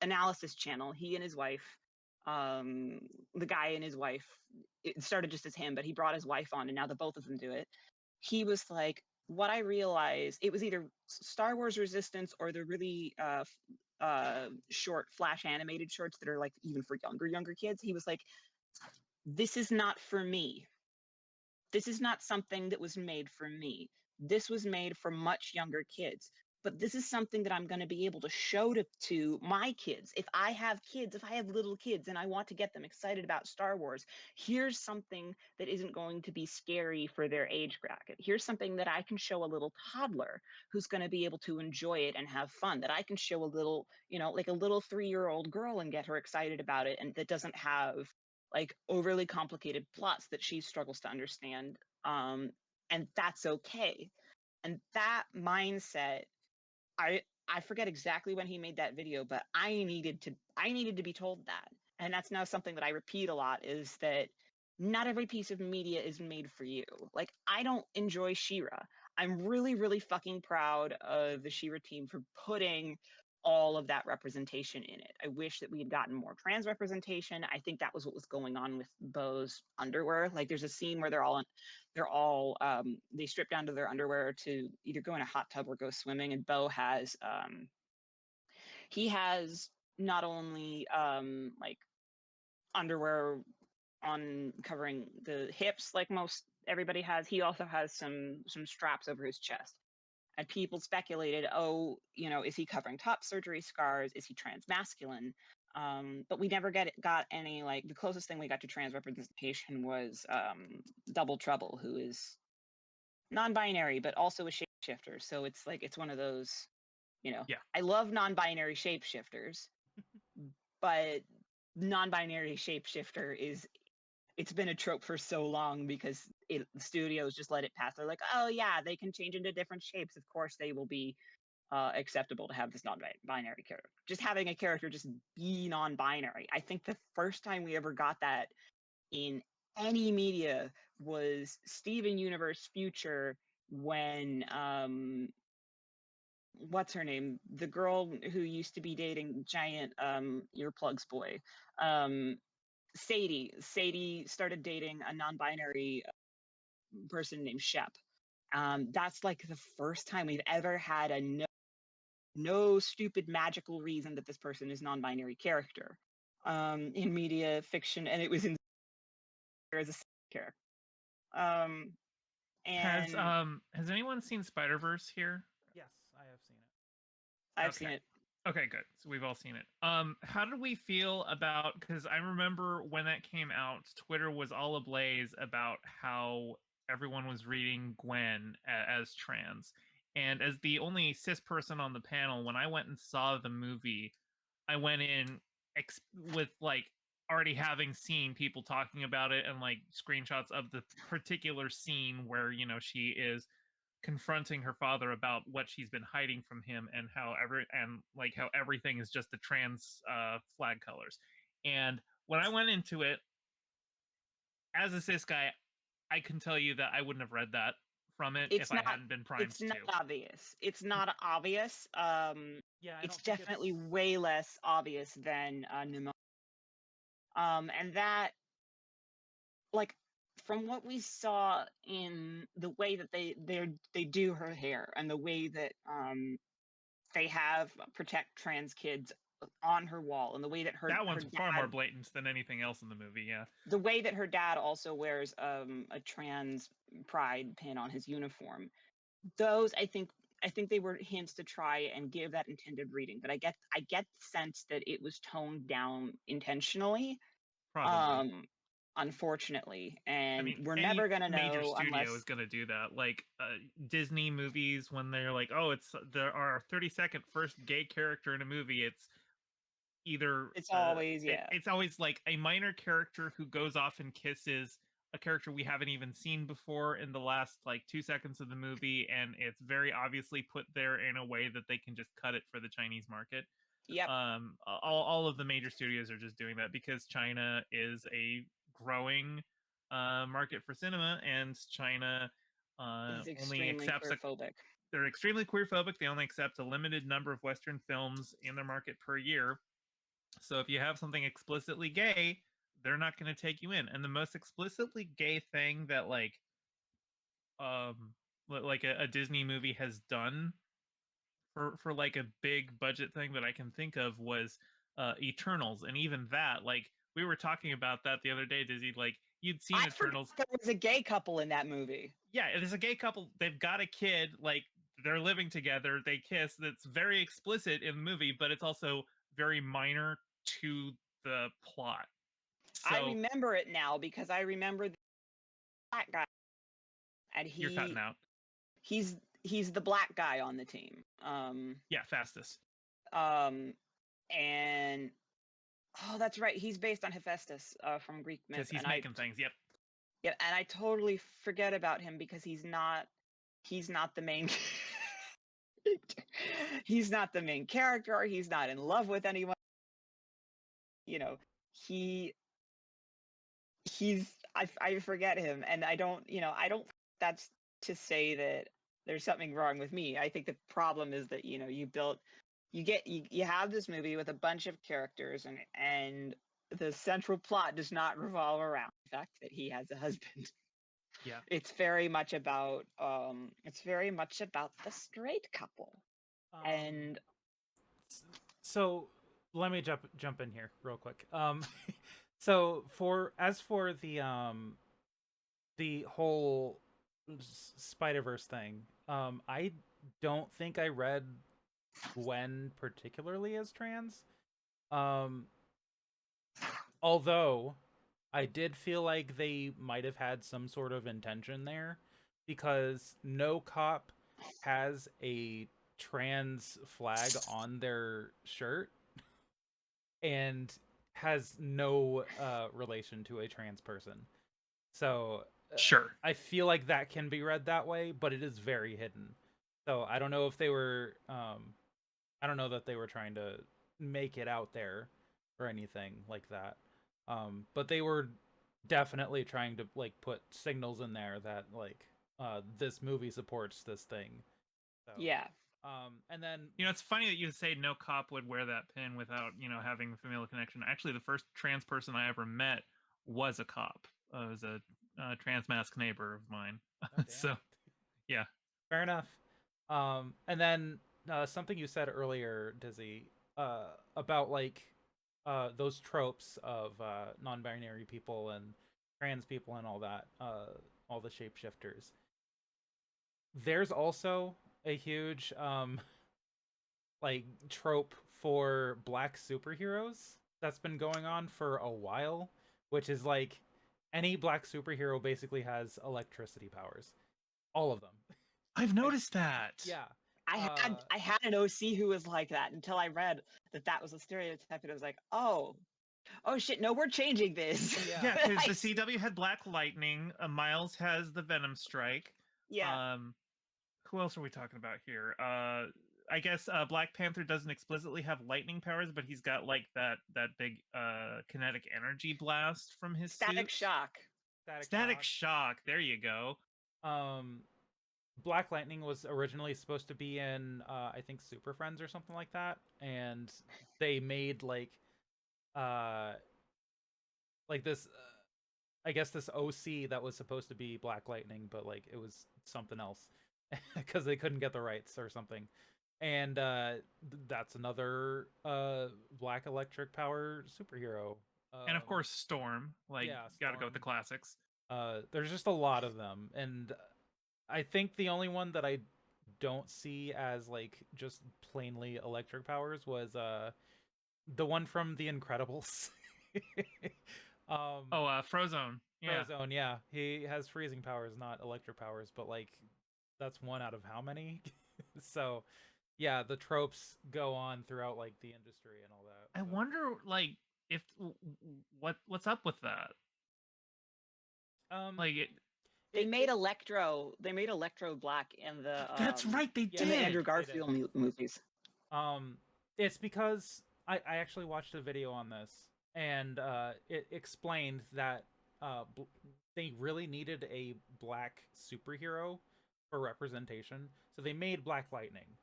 analysis channel. He and his wife, the guy and his wife, it started just as him, but he brought his wife on, and now the both of them do it. He was like, what I realized, it was either Star Wars Resistance or the really short Flash animated shorts that are like even for younger kids. He was like, this is not for me. This is not something that was made for me. This was made for much younger kids. But this is something that I'm going to be able to show to my kids. If I have kids, if I have little kids and I want to get them excited about Star Wars, here's something that isn't going to be scary for their age bracket. Here's something that I can show a little toddler who's going to be able to enjoy it and have fun, that I can show a little, like a little 3-year-old girl and get her excited about it, and that doesn't have overly complicated plots that she struggles to understand. And that's okay. And that mindset, I forget exactly when he made that video, but I needed to be told that. And that's now something that I repeat a lot, is that not every piece of media is made for you. I don't enjoy She-Ra. I'm really, really fucking proud of the She-Ra team for putting all of that representation in it. I wish that we had gotten more trans representation. I think that was what was going on with Bo's underwear. There's a scene where they strip down to their underwear to either go in a hot tub or go swimming, and Bo has he has not only underwear on covering the hips like most everybody has, he also has some straps over his chest. And people speculated, oh, is he covering top surgery scars? Is he transmasculine? But we never got any, the closest thing we got to trans representation was Double Trouble, who is non-binary, but also a shapeshifter. So it's one of those,
Yeah.
I love non-binary shapeshifters, but non-binary shapeshifter it's been a trope for so long because the studios just let it pass. They're like, oh yeah, they can change into different shapes. Of course they will be acceptable to have this non-binary character. Just having a character just be non-binary. I think the first time we ever got that in any media was Steven Universe Future when what's her name? The girl who used to be dating giant earplugs boy. Sadie. Sadie started dating a non-binary person named Shep. That's like the first time we've ever had a no stupid magical reason that this person is non-binary character in media fiction, and it was in as a character. And
Has anyone seen Spider-Verse here?
Yes, I have seen it.
I've seen it.
Okay, good. So we've all seen it. How did we feel about, because I remember when that came out, Twitter was all ablaze about how everyone was reading Gwen as trans. And as the only cis person on the panel, when I went and saw the movie, I went in with like already having seen people talking about it and like screenshots of the particular scene where, you know, she is confronting her father about what she's been hiding from him and how everything is just the trans flag colors. And when I went into it as a cis guy, I can tell you that I wouldn't have read that from it if I hadn't been primed
It's not obvious. It's not obvious.
Yeah,
it's definitely way less obvious than Nimona. And that, like, from what we saw in the way that they do her hair and the way that they have protect trans kids on her wall and the way that
that one's
her
far more blatant than anything else in the movie. Yeah,
the way that her dad also wears a trans pride pin on his uniform, those I think they were hints to try and give that intended reading, but I get the sense that it was toned down intentionally.
probably.
Unfortunately, and
I mean,
we're never gonna know
major studio
unless
is gonna do that. Like Disney movies, when they're like, "Oh, there are 30-second first gay character in a movie," it's either
it's always
it's always like a minor character who goes off and kisses a character we haven't even seen before in the last like 2 seconds of the movie, and it's very obviously put there in a way that they can just cut it for the Chinese market.
Yep.
All of the major studios are just doing that because China is a growing market for cinema, and China only accepts they're extremely queerphobic. They only accept a limited number of Western films in their market per year. So if you have something explicitly gay, they're not going to take you in. And the most explicitly gay thing that like a Disney movie has done for like a big budget thing that I can think of was Eternals. And even that, like we were talking about that the other day, Dizzy, like you'd seen Eternals.
There was a gay couple in that movie.
Yeah, there's a gay couple. They've got a kid, like they're living together, they kiss. That's very explicit in the movie, but it's also very minor to the plot. So,
I remember it now because I remember the black guy, and
you're cutting out.
He's the black guy on the team.
Yeah, Fastest.
And oh, that's right. He's based on Hephaestus from Greek myth.
Because he's making things. Yep.
Yeah, and I totally forget about him because he's not the main. He's not the main character. He's not in love with anyone. You know, I forget him, and I don't that's to say that there's something wrong with me. I think the problem is that you have this movie with a bunch of characters, and the central plot does not revolve around the fact that he has a husband.
Yeah,
it's very much about the straight couple. And
so let me jump in here real quick. So for the whole Spider-Verse thing, I don't think I read Gwen particularly as trans. Although I did feel like they might have had some sort of intention there, because no cop has a trans flag on their shirt and has no relation to a trans person. So
sure,
I feel like that can be read that way, but it is very hidden. So I don't know if they were I don't know that they were trying to make it out there or anything like that. But they were definitely trying to like put signals in there that like this movie supports this thing. So
Yeah.
and then
It's funny that you say no cop would wear that pin without, having a familial connection. Actually, the first trans person I ever met was a cop. It was a trans mask neighbor of mine.
oh, damn.
So, yeah.
Fair enough. And then something you said earlier, Dizzy, about like those tropes of non-binary people and trans people and all that, all the shapeshifters. There's also a huge like trope for black superheroes that's been going on for a while, which is like any black superhero basically has electricity powers, all of them.
I've noticed that.
Yeah.
I had an OC who was like that until I read that was a stereotype, and I was like, oh shit, no, we're changing this.
Yeah, because the CW had Black Lightning. Miles has the Venom Strike.
Yeah.
Who else are we talking about here? I guess Black Panther doesn't explicitly have lightning powers, but he's got like that big kinetic energy blast from his
Static
suit.
shock.
Static shock. There you go.
Black Lightning was originally supposed to be in I think Super Friends or something like that, and they made like this I guess this OC that was supposed to be Black Lightning, but like it was something else because they couldn't get the rights or something. And that's another black electric power superhero.
And of course Storm. Like,
yeah,
gotta go with
Storm.
the classics.
There's just a lot of them, and I think the only one that I don't see as like just plainly electric powers was the one from The Incredibles.
Frozone. Yeah.
Frozone, yeah. He has freezing powers, not electric powers, but like that's one out of how many? So, yeah, the tropes go on throughout like the industry and all that.
I wonder like if what's up with that? Like
they made Electro black in the
that's right, they did.
In the Andrew Garfield movies.
It's because I actually watched a video on this, and it explained that they really needed a black superhero for representation, so they made Black Lightning.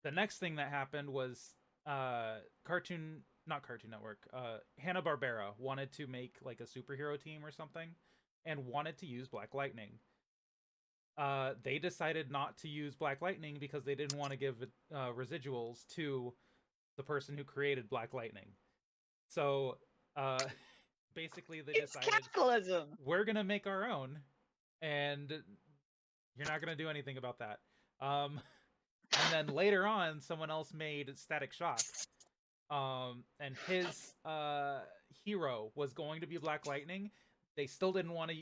The next thing that happened was not Cartoon Network, Hanna-Barbera wanted to make like a superhero team or something, and wanted to use Black Lightning. They decided not to use Black Lightning because they didn't want to give residuals to the person who created Black Lightning. So basically they decided
capitalism.
We're gonna make our own, and you're not gonna do anything about that. And then later on, someone else made Static Shock, and his hero was going to be Black Lightning. They still didn't want to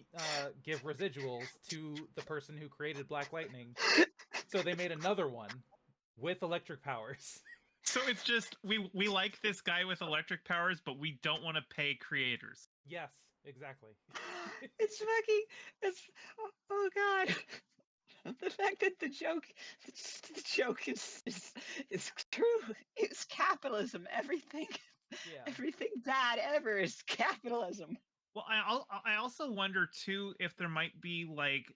give residuals to the person who created Black Lightning, so they made another one with electric powers.
So it's just we like this guy with electric powers, but we don't want to pay creators.
Yes, exactly.
It's oh god. The fact that the joke is true. It's capitalism. Everything bad ever is capitalism.
Well, I also wonder too if there might be like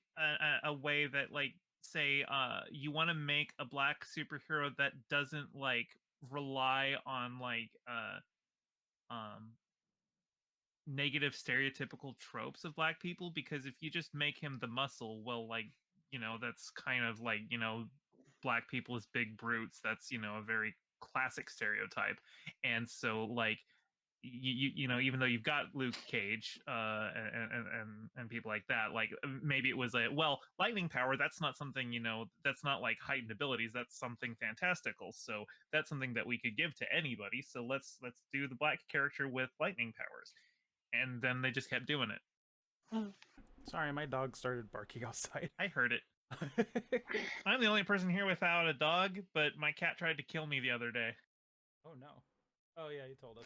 a way that like say you want to make a black superhero that doesn't like rely on like negative stereotypical tropes of black people, because if you just make him the muscle, well, like, that's kind of like, black people as big brutes. That's, a very classic stereotype. And so like even though you've got Luke Cage and people like that, like maybe it was lightning power, that's not something, that's not like heightened abilities, that's something fantastical, so that's something that we could give to anybody, so let's do the black character with lightning powers. And then they just kept doing it.
Sorry, my dog started barking outside.
I heard it. I'm the only person here without a dog, but my cat tried to kill me the other day.
Oh no. Oh yeah, you told us.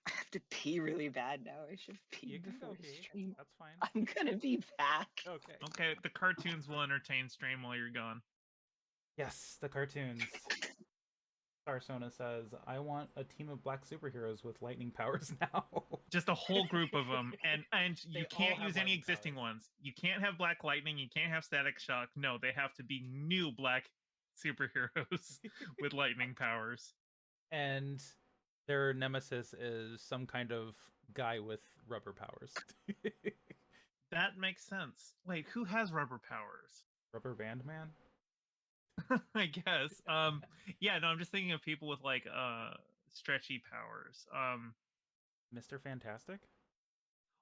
I have to pee really bad now. I should pee before
the
stream.
That's fine.
I'm gonna be back.
Okay.
Okay, the cartoons will entertain stream while you're gone.
Yes, the cartoons. Starsona says, "I want a team of black superheroes with lightning powers now."
Just a whole group of them, and you
They all
can't
have
use any
lightning
existing
powers.
ones. You can't have Black Lightning. You can't have Static Shock. No, they have to be new black superheroes with lightning powers.
And their nemesis is some kind of guy with rubber powers.
That makes sense. Wait, who has rubber powers?
Rubber band man?
I guess. Yeah, no, I'm just thinking of people with like stretchy powers.
Mr. Fantastic?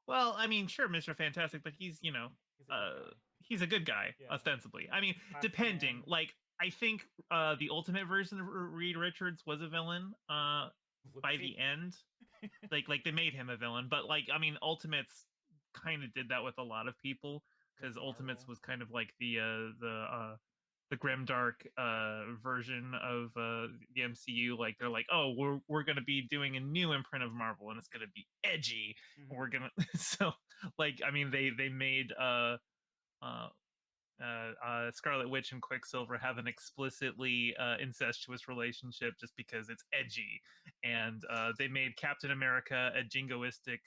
Well, I mean, sure, Mr. Fantastic, but he's, you know,
He's a good guy.
he's a good guy,
Yeah.
ostensibly. I mean,
Plastic
depending.
Man.
Like, I think the ultimate version of Reed Richards was a villain by the end. Like they made him a villain, but like, I mean, Ultimates kind of did that with a lot of people, because
Like
Ultimates
Marvel.
was kind of like the grimdark version of the MCU. Like they're like, oh, we're gonna be doing a new imprint of Marvel, and it's gonna be edgy.
Mhm.
We're gonna so like, I mean, they made Scarlet Witch and Quicksilver have an explicitly incestuous relationship just because it's edgy, and they made Captain America a jingoistic,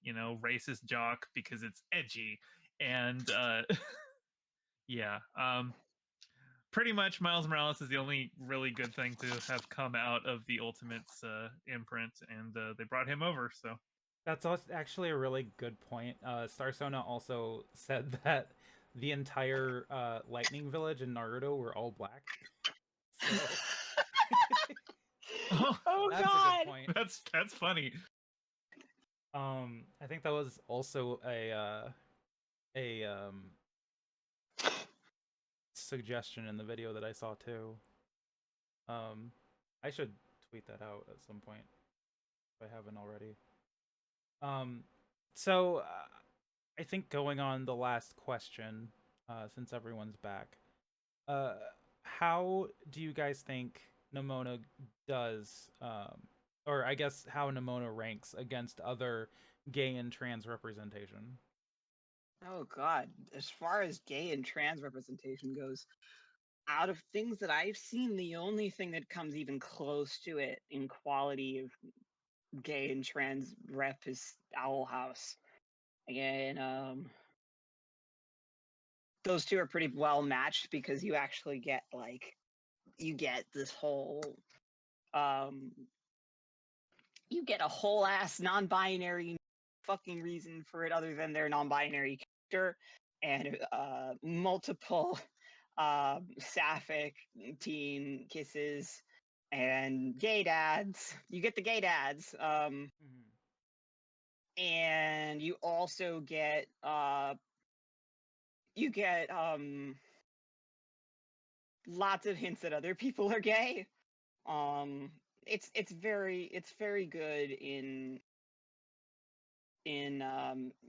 you know, racist jock because it's edgy, and yeah, pretty much Miles Morales is the only really good thing to have come out of the Ultimates imprint, and they brought him over. So
That's actually a really good point. Starsona also said that the entire Lightning Village in Naruto were all black. So
Oh
that's a
God!
good point.
that's funny.
I think that was also a suggestion in the video that I saw too. I should tweet that out at some point if I haven't already. Um, so I think going on the last question, since everyone's back, uh, how do you guys think Nimona does, or I guess how Nimona ranks against other gay and trans representation?
Oh God! As far as gay and trans representation goes, out of things that I've seen, the only thing that comes even close to it in quality of gay and trans rep is Owl House. Again, those two are pretty well matched because you actually get you get this whole um you get a whole ass non-binary fucking reason for it other than their non-binary character, and multiple sapphic teen kisses and gay dads. You get the gay dads.
Mhm.
And you also get lots of hints that other people are gay. Um, it's very good in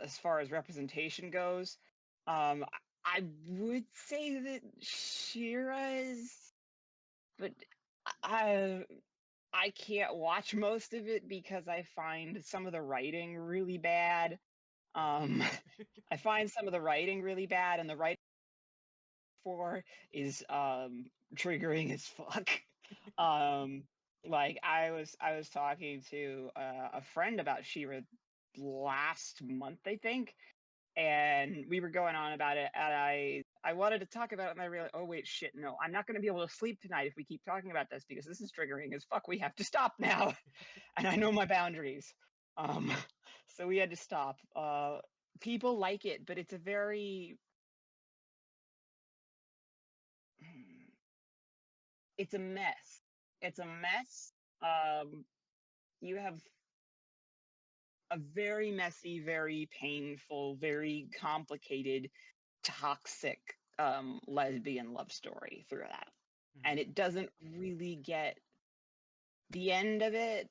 as far as representation goes. I would say that Shira is, but I I can't watch most of it because I find some of the writing really bad. I find some of the writing really bad, and the writing for is triggering as fuck. um, like I was talking to a friend about Shira last month, I think, and we were going on about it, and I wanted to talk about it, and I realized, oh wait, shit, no, I'm not going to be able to sleep tonight if we keep talking about this because this is triggering as fuck. We have to stop now, and I know my boundaries. Um, so we had to stop. People like it, but it's a very it's a mess. It's a mess. You have a very messy, very painful, very complicated, toxic lesbian love story through that. And it doesn't really get the end of it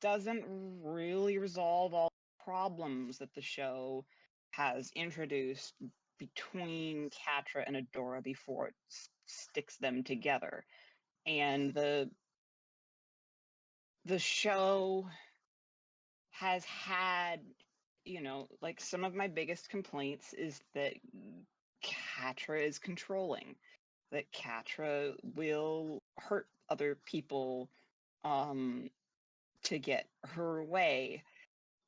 doesn't really resolve all the problems that the show has introduced between Catra and Adora before it sticks them together. And the show has had, you know, like some of my biggest complaints is that Catra is controlling, that Catra will hurt other people to get her way.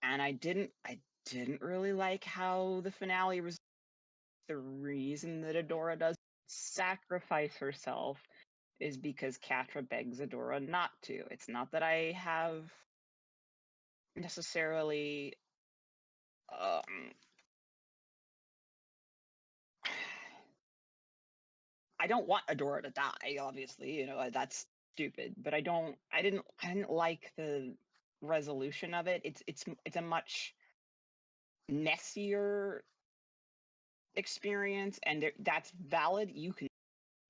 And I didn't really like how the finale was. The reason that Adora does sacrifice herself is because Catra begs Adora not to. It's not that I have necessarily I don't want Adora to die, obviously, you know, that's stupid, but I didn't like the resolution of it. It's a much messier experience, and that's valid.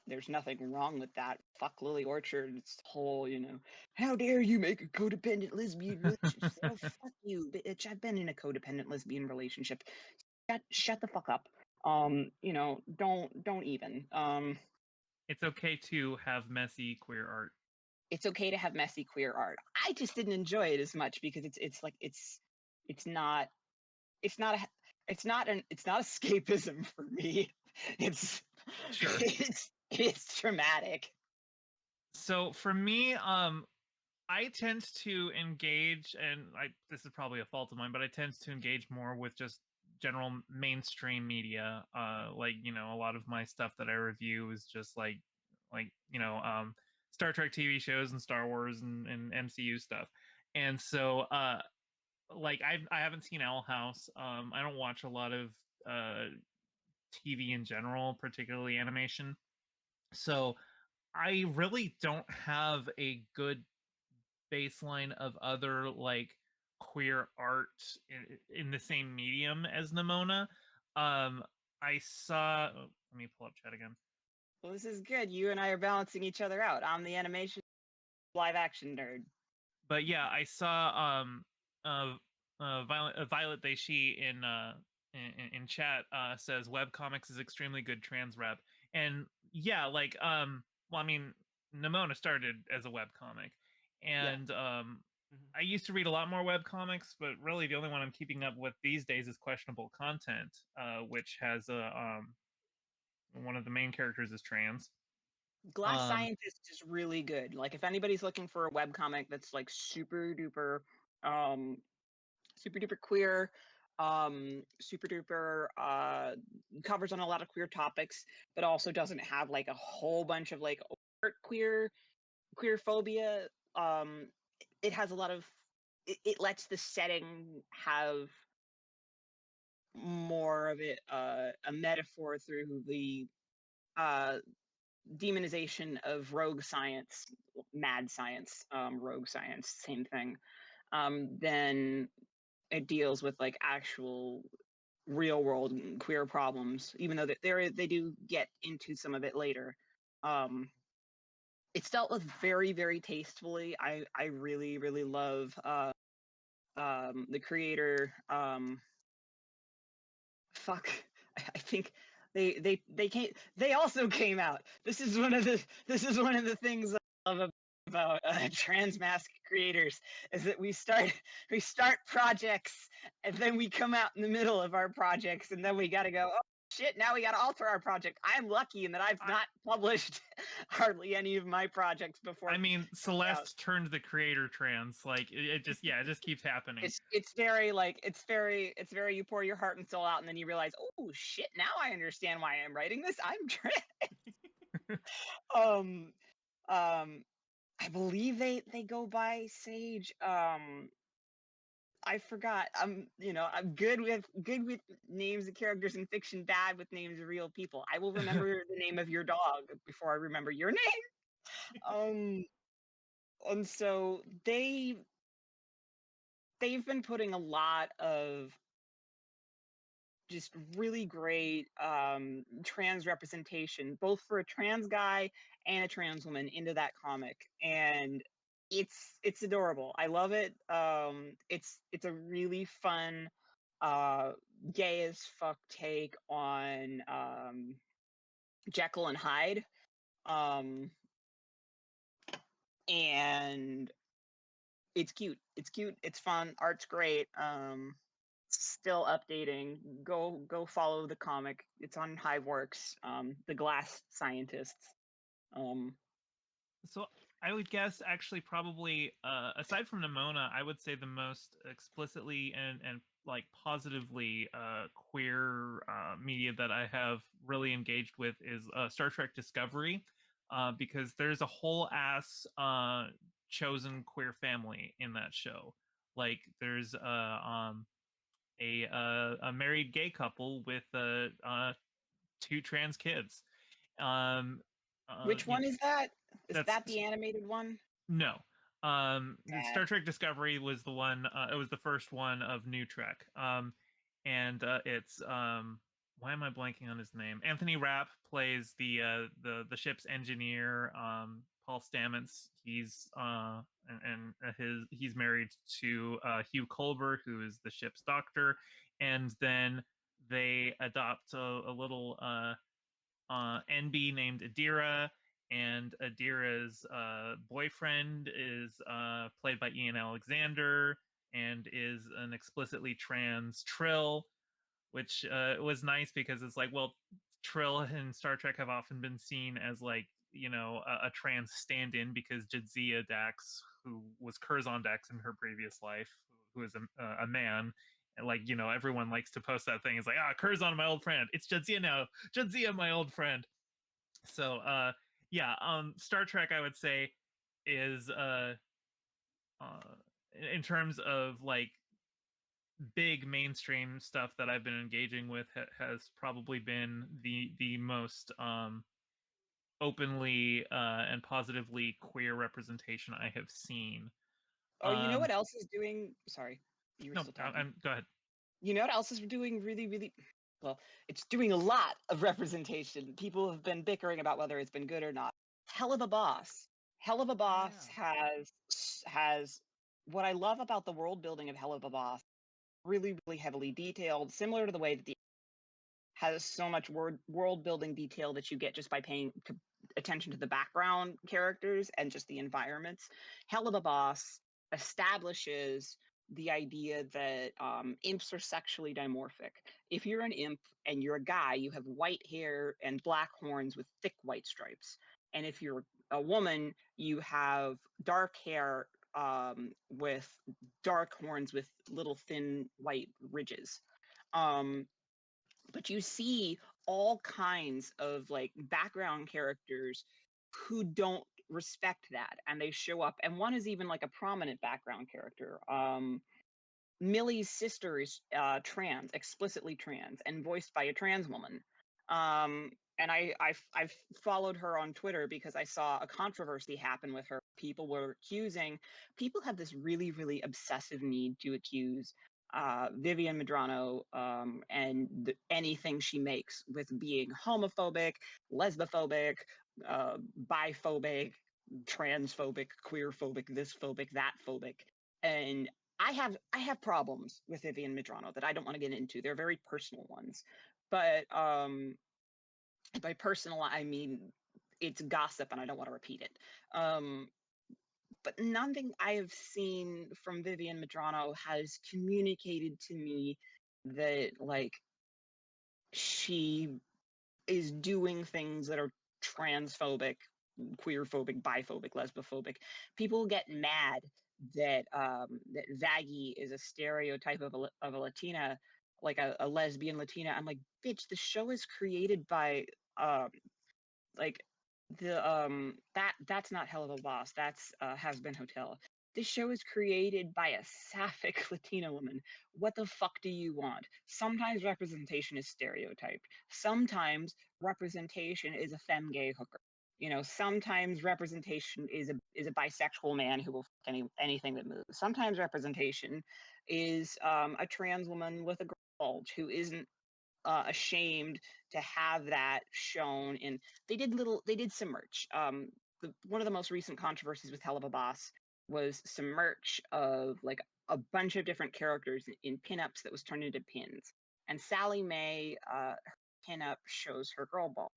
There's nothing wrong with that. Fuck Lily Orchard's whole, you know, how dare you make a codependent lesbian relationship? Oh, fuck you, bitch. I've been in a codependent lesbian relationship. Shut the fuck up. You know, don't even.
It's okay to have messy queer art.
It's okay to have messy queer art. I just didn't enjoy it as much because it's not escapism for me. It's
Sure.
it's traumatic.
So for me, I tend to engage, and this is probably a fault of mine, but I tend to engage more with just general mainstream media. Like, you know, a lot of my stuff that I review is just like you know, Star Trek TV shows and Star Wars and MCU stuff. And so like I haven't seen Owl House. I don't watch a lot of TV in general, particularly animation. So I really don't have a good baseline of other like queer art in the same medium as Nimona. I saw. Oh, let me pull up chat again.
Well, this is good. You and I are balancing each other out. I'm the animation live action nerd.
But yeah, I saw Violet Deishi in chat says webcomics is extremely good trans rep. And yeah, like well, I mean, Nimona started as a webcomic, and I used to read a lot more webcomics, but really the only one I'm keeping up with these days is Questionable Content, which has one of the main characters is trans.
Glass Scientist is really good. Like, if anybody's looking for a webcomic that's like super duper queer, super duper covers on a lot of queer topics, but also doesn't have like a whole bunch of like overt queer phobia. It has a lot of it lets the setting have more of it a metaphor through the demonization of rogue science, mad science, rogue science, same thing. Then it deals with like actual real world queer problems, even though they do get into some of it later. It's dealt with very, very tastefully. I really, really love the creator. Fuck, I think they also came out. This is one of the things I love about transmasc creators, is that we start projects, and then we come out in the middle of our projects, and then we got to go, oh shit, now we got to alter our project. I'm lucky in that I've not published hardly any of my projects before.
I mean, Celeste turned the creator trans. Like it just keeps happening.
It's very you pour your heart and soul out, and then you realize, oh shit, now I understand why I'm writing this. I'm trans. I believe they go by Sage. I forgot. You know, I'm good with names of characters in fiction, bad with names of real people. I will remember the name of your dog before I remember your name. And so they've been putting a lot of just really great trans representation, both for a trans guy and a trans woman, into that comic, and it's adorable. I love it. It's a really fun gay as fuck take on Jekyll and Hyde, and it's cute. It's fun. Art's great. still updating. Go follow the comic. It's on Hiveworks. The Glass Scientists.
So I would guess actually probably aside from Nimona, I would say the most explicitly and like positively queer media that I have really engaged with is Star Trek Discovery, because there's a whole ass chosen queer family in that show. Like there's a married gay couple with two trans kids. Um,
Which
you
one is that? Is
that's
that the animated one?
no. The
Sad.
Star Trek Discovery was the one. It was the first one of New Trek. And it's why am I blanking on his name? Anthony Rapp plays the ship's engineer. Paul Stamets. He's married to Hugh Culber, who is the ship's doctor, and then they adopt a little NB named Adira, and Adira's boyfriend is played by Ian Alexander and is an explicitly trans Trill, which was nice because it's like, well, Trill in Star Trek have often been seen as like, you know, a trans stand-in because Jadzia Dax, who was Curzon Dax in her previous life, who is a man, and like, you know, everyone likes to post that thing. It's like, Curzon, my old friend. It's Jadzia now. Jadzia, my old friend. So, yeah, Star Trek, I would say, is uh, in terms of like big mainstream stuff that I've been engaging with has probably been the most openly and positively queer representation I have seen.
Oh, you know
Um,
what else is doing? Sorry, you were
no,
still talking.
go ahead.
You know what else is doing really, really well? It's doing a lot of representation. People have been bickering about whether it's been good or not. Hell of a Boss. Hell of a Boss has what I love about the world building of Hell of a Boss. Really, really heavily detailed, similar to the way that the has so much world building detail that you get just by paying attention to the background characters and just the environments. Hell of a Boss establishes the idea that imps are sexually dimorphic. If you're an imp and you're a guy, you have white hair and black horns with thick white stripes. And if you're a woman, you have dark hair with dark horns with little thin white ridges. Um, but you see all kinds of like background characters who don't respect that, and they show up, and one is even like a prominent background character. Millie's sister is trans, explicitly trans, and voiced by a trans woman. And I've followed her on Twitter because I saw a controversy happen with her. People have this really, really obsessive need to accuse Vivian Medrano and anything she makes with being homophobic, lesbophobic, biphobic, transphobic, queerphobic, this phobic, that phobic. And I have problems with Vivian Medrano that I don't want to get into. They're very personal ones. But by personal I mean it's gossip and I don't want to repeat it. But nothing I have seen from Vivian Medrano has communicated to me that like she is doing things that are transphobic, queerphobic, biphobic, lesbophobic. People get mad that that Vaggie is a stereotype of a Latina, like a lesbian Latina. I'm like, bitch, the show is created by like that's not Hell of a Boss. That's Has Been Hotel. This show is created by a sapphic Latina woman. What the fuck do you want? Sometimes representation is stereotyped. Sometimes representation is a femme gay hooker. You know, sometimes representation is a bisexual man who will fuck anything that moves. Sometimes representation is a trans woman with a girl bulge who isn't ashamed to have that shown in. They did some merch. One of the most recent controversies with Hell of a Boss was some merch of like a bunch of different characters in pinups that was turned into pins, and Sally Mae her pinup shows her girl bulge,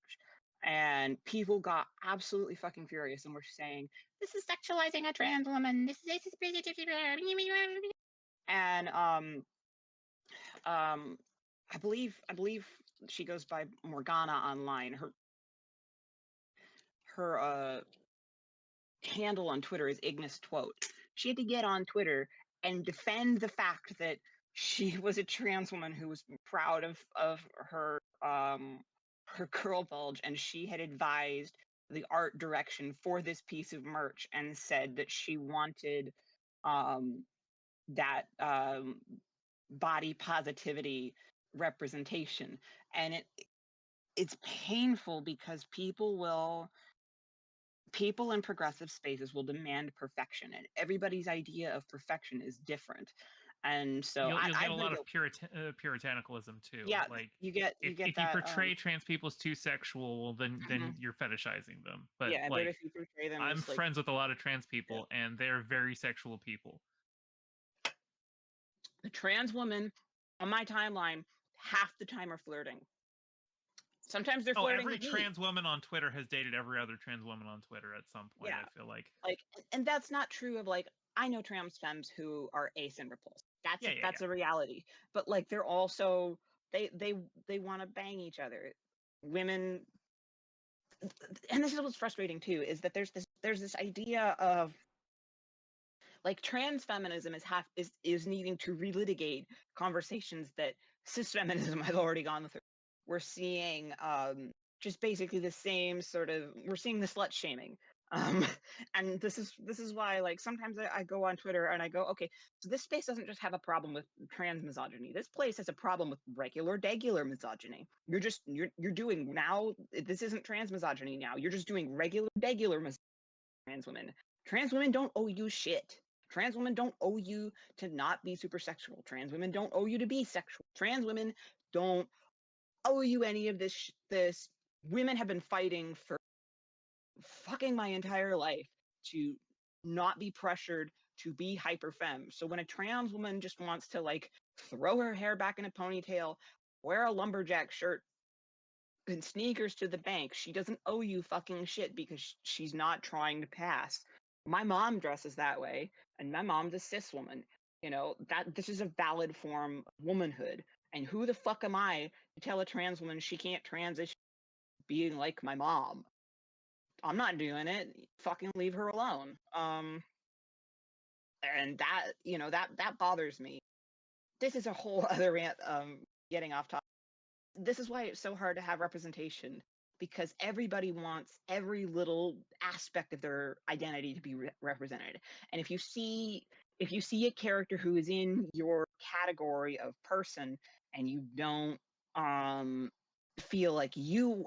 and people got absolutely fucking furious and were saying this is sexualizing a trans woman, this is and I believe she goes by Morgana online. Her handle on Twitter is Ignis Twote. She had to get on Twitter and defend the fact that she was a trans woman who was proud of her her girl bulge, and she had advised the art direction for this piece of merch and said that she wanted that body positivity representation. And it's painful because people in progressive spaces will demand perfection, and everybody's idea of perfection is different. And so
You'll get
I've
a
been
lot of puritanicalism too.
yeah,
Like
you get
if
that
you portray trans people as too sexual, well, then
mhm.
you're fetishizing them. But
Yeah, but
like
if you portray them
I'm
as like
friends with a lot of trans people, and they're very sexual people.
a trans woman on my timeline, half the time are flirting. Sometimes they're flirting
Every
with me.
trans woman on Twitter has dated every other trans woman on Twitter at some point.
Yeah.
I feel like
And that's not true of like, I know trans femmes who are ace and repulsed. That's a reality. But like they're also they want to bang each other. Women, and this is what's frustrating too, is that there's this idea of like trans feminism is needing to relitigate conversations that cis feminism has already gone through. We're seeing just basically the same sort of, we're seeing the slut shaming. And this is why like sometimes I go on Twitter and I go, okay, so this space doesn't just have a problem with trans misogyny. This place has a problem with regular degular misogyny. You're doing now, this isn't trans misogyny now. You're just doing regular degular misogyny. Trans women. Trans women don't owe you shit. Trans women don't owe you to not be super sexual. Trans women don't owe you to be sexual. Trans women don't owe you any of this. This women have been fighting for fucking my entire life to not be pressured to be hyper femme. So when a trans woman just wants to like throw her hair back in a ponytail, wear a lumberjack shirt, and sneakers to the bank, she doesn't owe you fucking shit because she's not trying to pass. My mom dresses that way, and my mom's a cis woman. You know, that this is a valid form of womanhood. And who the fuck am I to tell a trans woman she can't transition being like my mom? I'm not doing it. Fucking leave her alone. And that, you know, that bothers me. This is a whole other rant, getting off topic. This is why it's so hard to have representation, because everybody wants every little aspect of their identity to be represented. And if you see a character who is in your category of person and you don't feel like you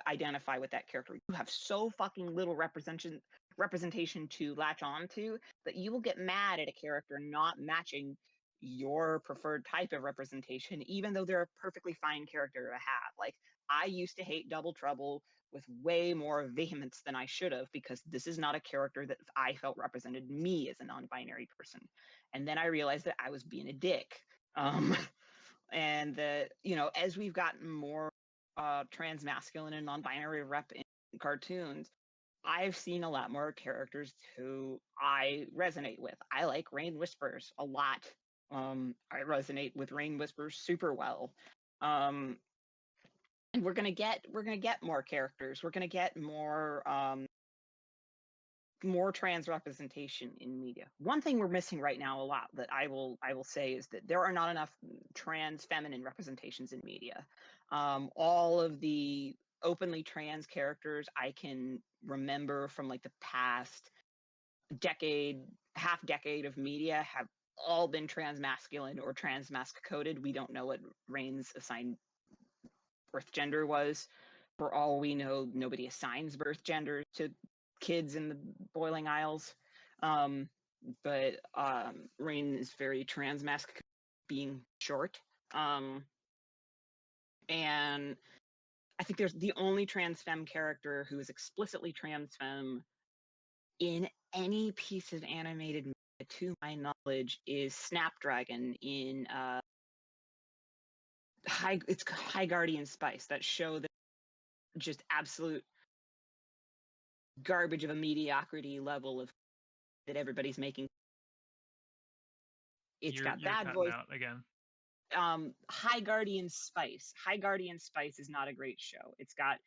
identify with that character, you have so fucking little representation to latch on to that you will get mad at a character not matching your preferred type of representation, even though they're a perfectly fine character to have. Like, I used to hate Double Trouble with way more vehemence than I should have, because this is not a character that I felt represented me as a non-binary person. And then I realized that I was being a dick. And that, you know, as we've gotten more trans masculine and non-binary rep in cartoons, I've seen a lot more characters who I resonate with. I like Rain Whispers a lot. I resonate with Rain Whispers super well. And we're gonna get more characters. We're gonna get more trans representation in media. One thing we're missing right now a lot, that I will say, is that there are not enough trans feminine representations in media. All of the openly trans characters I can remember from like the past half decade of media have all been trans masculine or trans masc coded. We don't know what Rain's assigned birth gender was. For all we know, nobody assigns birth gender to kids in the Boiling Isles. But Rain is very trans masc, being short. And I think there's the only trans femme character who is explicitly trans femme in any piece of animated media, to my knowledge, is Snapdragon in High Guardian Spice, that show that just absolute garbage of a mediocrity level of that everybody's making. It's got
you're
bad
cutting
voice.
out again.
High Guardian Spice. High Guardian Spice is not a great show. It's got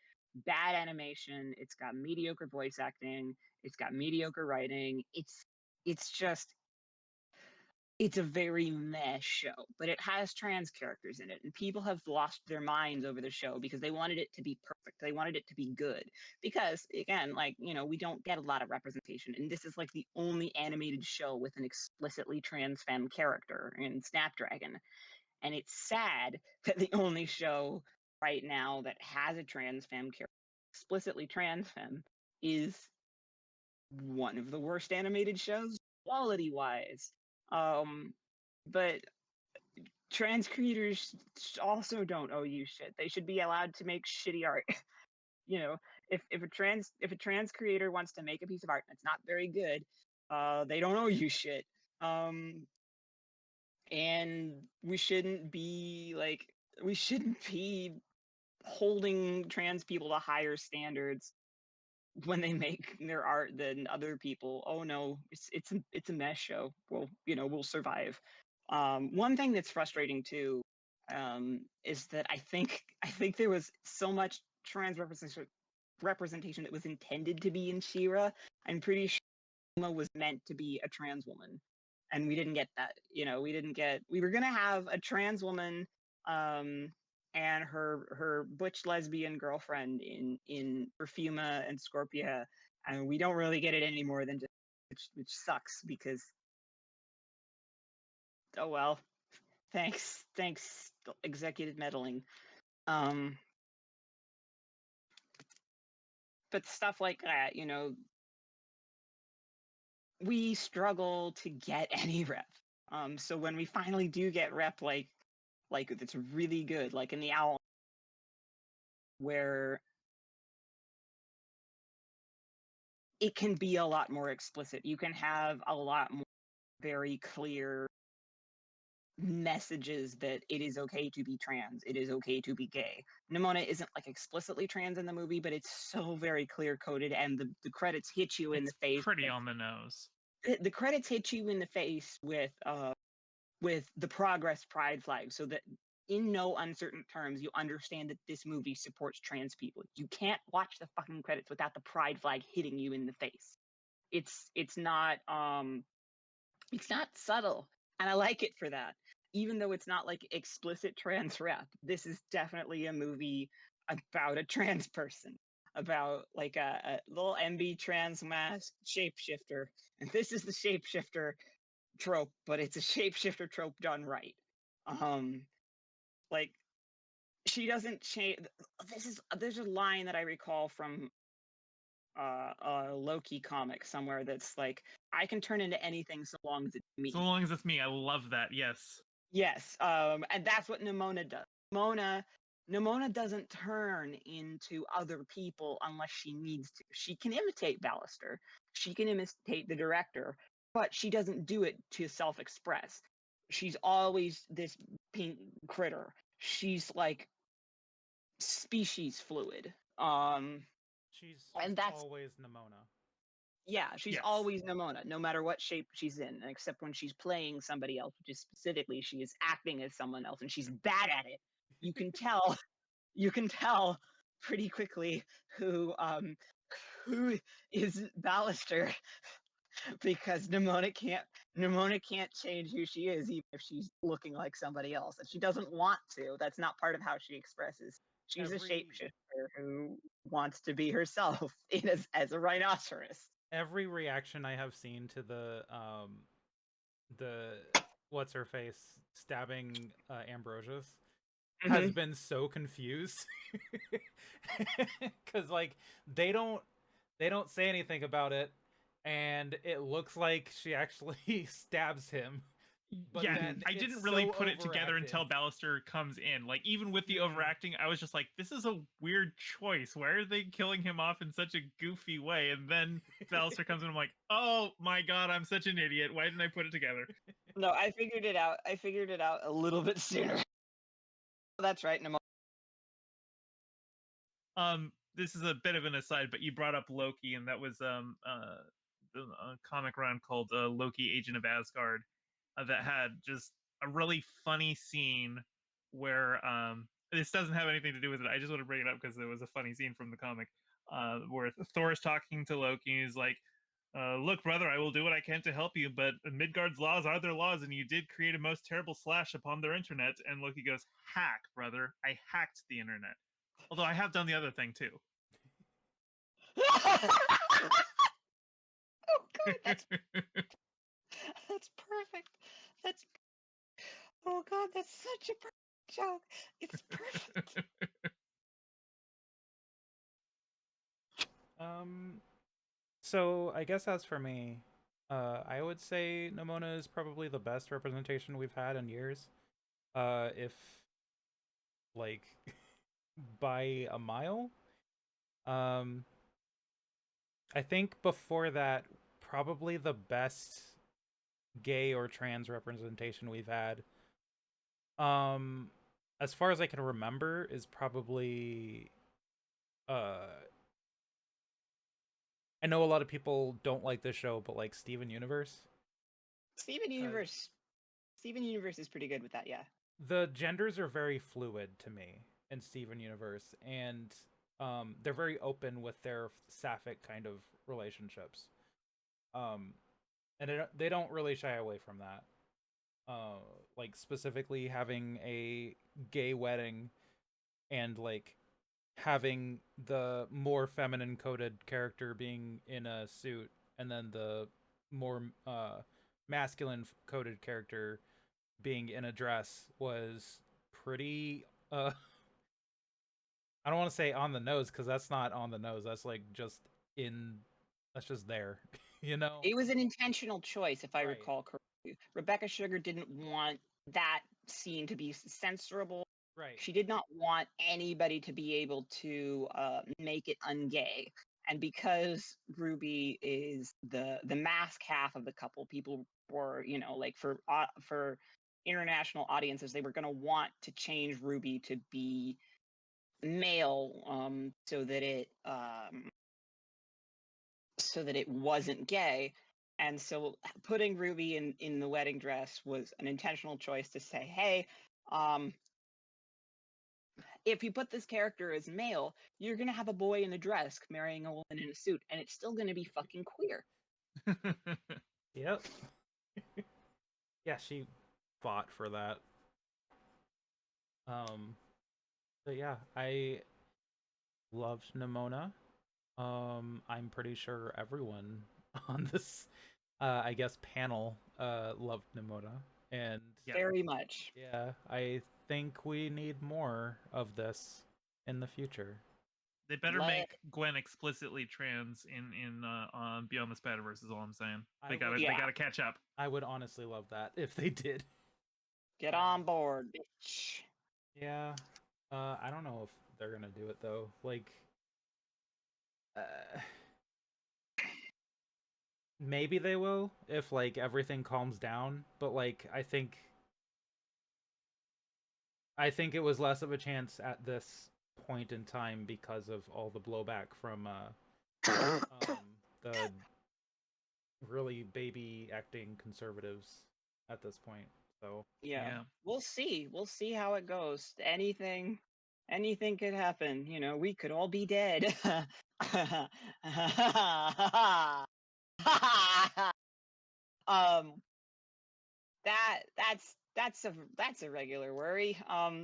bad animation. It's got mediocre voice acting. It's got mediocre writing. It's just it's a very meh show, but it has trans characters in it, and people have lost their minds over the show because they wanted it to be perfect. They wanted it to be good because, again, like, we don't get a lot of representation, and this is like the only animated show with an explicitly trans femme character in Snapdragon, and it's sad that the only show right now that has a trans femme character, explicitly trans femme, is one of the worst animated shows quality wise. But trans creators also don't owe you shit. They should be allowed to make shitty art. If a trans creator wants to make a piece of art that's not very good, they don't owe you shit. And we shouldn't be holding trans people to higher standards when they make their art than other people. Oh no, it's a mess show. Well, we'll survive. One thing that's frustrating too, is that I think there was so much trans representation that was intended to be in She-Ra. I'm pretty sure Emma was meant to be a trans woman, and we didn't get that. We were gonna have a trans woman, and her butch lesbian girlfriend in Perfuma and Scorpia, and we don't really get it any more than just, which sucks because, oh well, thanks executive meddling. But stuff like that, we struggle to get any rep. So when we finally do get rep, like it's really good, like in the Owl, where it can be a lot more explicit. You can have a lot more very clear messages that it is okay to be trans, it is okay to be gay. Nimona isn't like explicitly trans in the movie, but it's so very clear coded, and the credits hit you in the face.
Pretty on the nose.
The credits hit you in the face with the progress pride flag, so that in no uncertain terms you understand that this movie supports trans people. You can't watch the fucking credits without the pride flag hitting you in the face. It's not subtle, and I like it for that. Even though it's not like explicit trans rep, this is definitely a movie about a trans person, about like a little MB trans mask shapeshifter. And this is the shapeshifter trope, but it's a shapeshifter trope done right. Like, she doesn't change. There's a line that I recall from a Loki comic somewhere that's like, I can turn into anything so long as it's me.
So long as it's me. I love that. Yes.
Yes. And that's what Nimona does. Nimona doesn't turn into other people unless she needs to. She can imitate Ballister. She can imitate the director, but she doesn't do it to self-express. She's always this pink critter. She's like species fluid.
She's
And that's
always Nimona.
Yeah, she's always Nimona, no matter what shape she's in, except when she's playing somebody else, which is specifically she is acting as someone else, and she's bad at it. You can tell, pretty quickly who is Ballister, because Nimona can't change who she is, even if she's looking like somebody else, and she doesn't want to. That's not part of how she expresses. She's a shapeshifter who wants to be herself as a rhinoceros.
Every reaction I have seen to the what's her face stabbing Ambrosius has been so confused, because like they don't say anything about it, and it looks like she actually stabs him.
But yeah, I didn't really put it together until Ballister comes in. Like, even with the overacting, I was just like, this is a weird choice. Why are they killing him off in such a goofy way? And then Ballister comes in, I'm like, oh my god, I'm such an idiot. Why didn't I put it together?
No, I figured it out. I figured it out a little bit sooner. That's right, Nimona.
This is a bit of an aside, but you brought up Loki, and that was the comic run called Loki, Agent of Asgard, that had just a really funny scene where this doesn't have anything to do with it. I just want to bring it up because it was a funny scene from the comic where Thor is talking to Loki. And he's like, "Look, brother, I will do what I can to help you, but Midgard's laws are their laws, and you did create a most terrible slash upon their internet." And Loki goes, "Hack, brother! I hacked the internet. Although I have done the other thing too."
Oh god, that's perfect. That's oh god, that's such a perfect joke. It's perfect.
So I guess as for me, I would say Nimona is probably the best representation we've had in years. If like by a mile. Um, I think before that, probably the best gay or trans representation we've had. Um, as far as I can remember, is probably uh I know a lot of people don't like this show, but like Steven Universe.
Steven Universe. Steven Universe is pretty good with that, yeah.
The genders are very fluid to me in Steven Universe, and they're very open with their sapphic kind of relationships. Um, and they don't really shy away from that. Like specifically having a gay wedding and like having the more feminine coded character being in a suit and then the more masculine coded character being in a dress was pretty I don't want to say on the nose because that's not on the nose. That's like just in that's just there, you know?
It was an intentional choice, if I
Right.
recall correctly. Rebecca Sugar didn't want that scene to be censorable.
Right.
She did not want anybody to be able to make it ungay. And because Ruby is the mask half of the couple, people were, you know, like for international audiences, they were going to want to change Ruby to be male, so that it wasn't gay. And so putting Ruby in the wedding dress was an intentional choice to say, hey, if you put this character as male, you're going to have a boy in a dress marrying a woman in a suit, and it's still going to be fucking queer.
Yep. Yeah, she fought for that. But yeah, I loved Nimona. I'm pretty sure everyone on this, I guess, panel, loved Nimona, and
Very much.
yeah, I think we need more of this in the future.
They better make Gwen explicitly trans in Beyond the Spider-Verse is all I'm saying. They gotta catch up.
I would honestly love that if they did.
Get on board, bitch.
Yeah. I don't know if they're gonna do it though. Like, maybe they will if like everything calms down. But like, I think it was less of a chance at this point in time because of all the blowback from the really baby acting conservatives at this point. So
yeah, we'll see. We'll see how it goes. Anything could happen. You know, we could all be dead. That's a regular worry.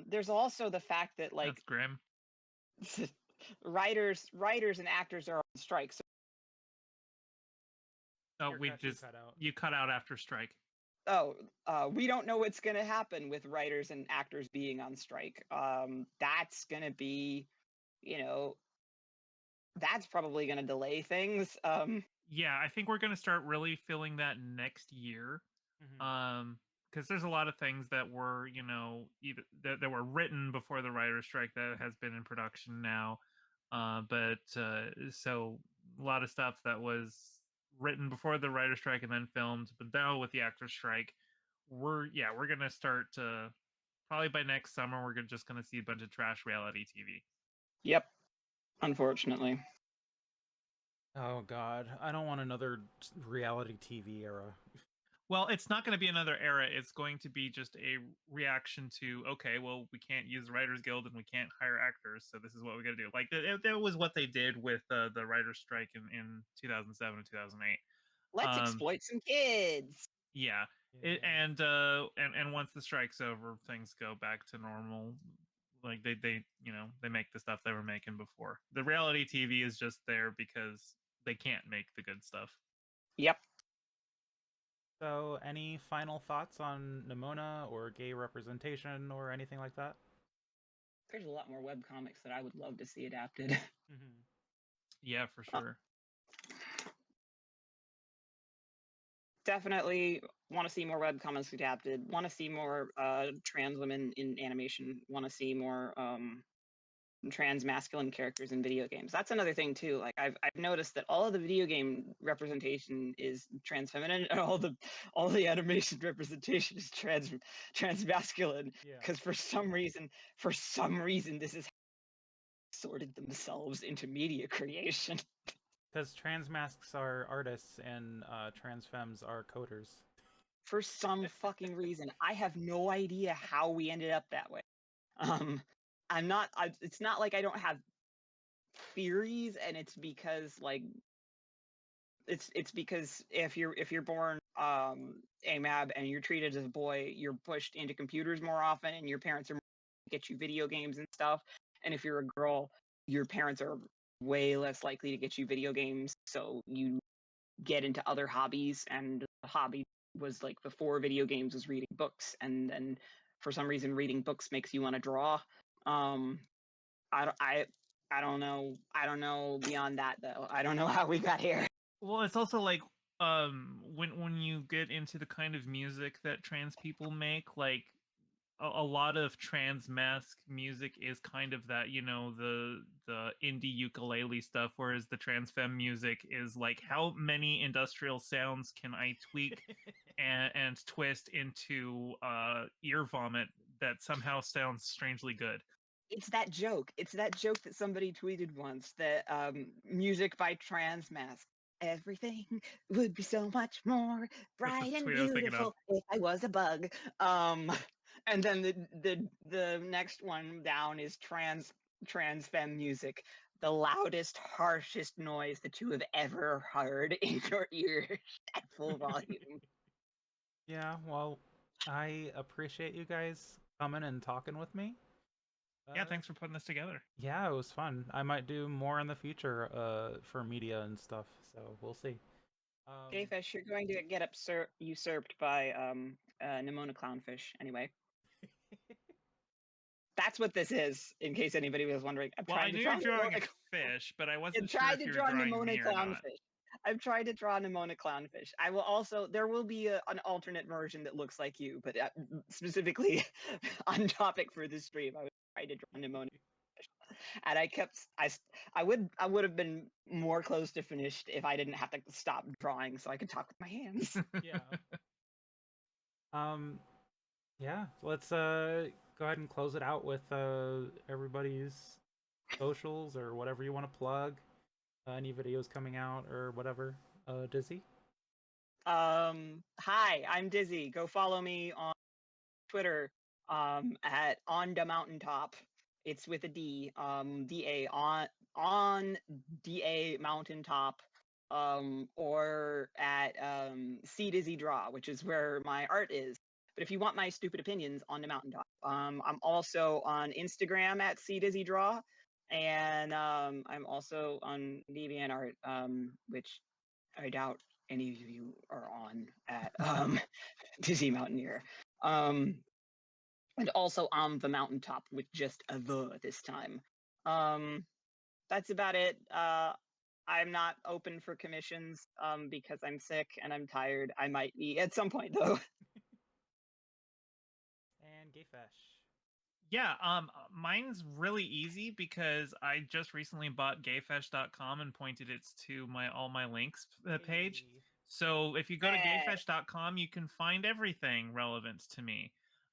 There's also the fact that like
that's grim.
writers and actors are on strike. So
you cut out after strike.
We don't know what's going to happen with writers and actors being on strike. That's going to be, you know, that's probably going to delay things.
Yeah, I think we're going to start really feeling that next year. Because there's a lot of things that were, you know, either that were written before the writer's strike that has been in production now. So a lot of stuff that was written before the writer's strike and then filmed, but now with the actor's strike, we're gonna start to probably by next summer we're just gonna see a bunch of trash reality TV.
Yep, unfortunately.
Oh God, I don't want another reality TV era.
Well, it's not going to be another era. It's going to be just a reaction to, okay, well, we can't use the Writers Guild and we can't hire actors, so this is what we got to do. Like that was what they did with the writers' strike in 2007 and 2008.
Let's exploit some kids.
Yeah.
Yeah.
And once the strike's over, things go back to normal. Like they they make the stuff they were making before. The reality TV is just there because they can't make the good stuff.
Yep.
So, any final thoughts on Nimona or gay representation or anything like that?
There's a lot more webcomics that I would love to see adapted.
Mm-hmm.
Yeah, for sure.
Definitely want to see more webcomics adapted. Want to see more trans women in animation. Want to see more trans masculine characters in video games. That's another thing too. Like I've noticed that all of the video game representation is trans feminine, and all the animation representation is trans masculine.
Yeah.
Because for some reason, this has sorted themselves into media creation.
Because trans masks are artists and trans femmes are coders.
For some fucking reason, I have no idea how we ended up that way. It's not like I don't have theories, and it's because like it's because if you're born AMAB and you're treated as a boy, you're pushed into computers more often, and your parents are get you video games and stuff. And if you're a girl, your parents are way less likely to get you video games, so you get into other hobbies. And the hobby was like before video games was reading books, and then for some reason reading books makes you want to draw. I don't know beyond that though. I don't know how we got here.
Well, it's also like when you get into the kind of music that trans people make, like a lot of trans mask music is kind of that, the indie ukulele stuff, whereas the trans femme music is like, how many industrial sounds can I tweak and twist into ear vomit that somehow sounds strangely good?
It's that joke. It's that joke that somebody tweeted once, that music by trans mask. Everything would be so much more bright and
tweet I was thinking of.
beautiful if I was a bug. And then the next one down is trans femme music, the loudest, harshest noise that you have ever heard in your ears at full volume.
Yeah, well, I appreciate you guys coming and talking with me.
Yeah, thanks for putting this together.
Yeah, it was fun. I might do more in the future for media and stuff, so we'll see.
Gayfesh, you're going to get usurped by Nimona clownfish anyway. That's what this is, in case anybody was wondering.
I knew you were drawing a fish, but I wasn't sure if you were drawing me or not.
I've tried to draw Nimona clownfish. I will also, there will be an alternate version that looks like you, but specifically on topic for this stream, I was trying to draw Nimona. And I would have been more close to finished if I didn't have to stop drawing so I could talk with my hands.
Yeah. Yeah, let's go ahead and close it out with everybody's socials or whatever you want to plug. Any videos coming out or whatever. Dizzy?
Hi, I'm Dizzy. Go follow me on Twitter at On Da Mountaintop. It's with a D, DA on DA Mountaintop, or at C Dizzy Draw, which is where my art is. But if you want my stupid opinions, On the Mountaintop. I'm also on Instagram at C Dizzy Draw, and I'm also on DeviantArt, which I doubt any of you are on at Dizzy Mountaineer. And also on the mountaintop with just a the this time. That's about it. I'm not open for commissions because I'm sick and I'm tired. I might be at some point though.
And Gayfesh.
Yeah, mine's really easy because I just recently bought gayfesh.com and pointed it to all my links page.
Hey.
So if you go to gayfesh.com, you can find everything relevant to me.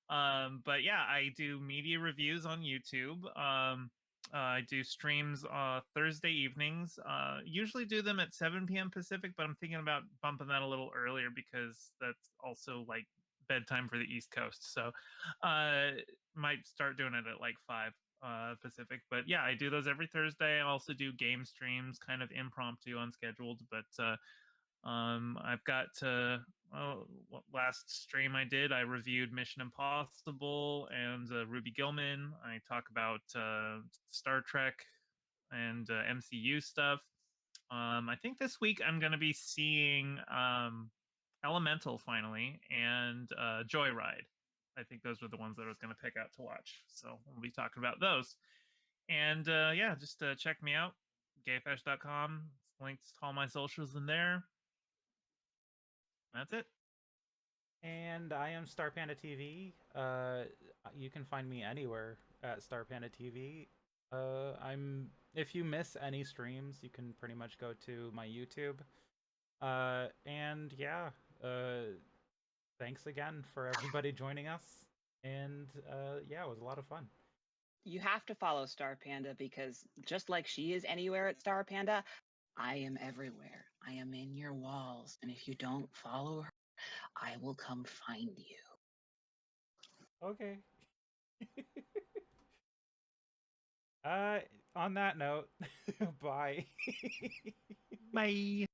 But yeah, I do media reviews on YouTube. I do streams Thursday evenings. Usually do them at 7 p.m. Pacific, but I'm thinking about bumping that a little earlier because that's also like bedtime for the East Coast. So might start doing it at like 5 Pacific. But yeah, I do those every Thursday. I also do game streams, kind of impromptu, unscheduled. But I've got last stream I did, I reviewed Mission Impossible and Ruby Gillman. I talk about Star Trek and MCU stuff. I think this week I'm going to be seeing Elemental finally and Joyride. I think those were the ones that I was going to pick out to watch. So we'll be talking about those. And yeah, just check me out, gayfesh.com. Links to all my socials in there. That's it.
And I am Star Panda TV. You can find me anywhere at Star Panda TV. I'm if you miss any streams, you can pretty much go to my YouTube. And yeah, thanks again for everybody joining us. And yeah, it was a lot of fun.
You have to follow Star Panda because just like she is anywhere at Star Panda, I am everywhere. I am in your walls. And if you don't follow her, I will come find you.
Okay. On that note, bye.
Bye.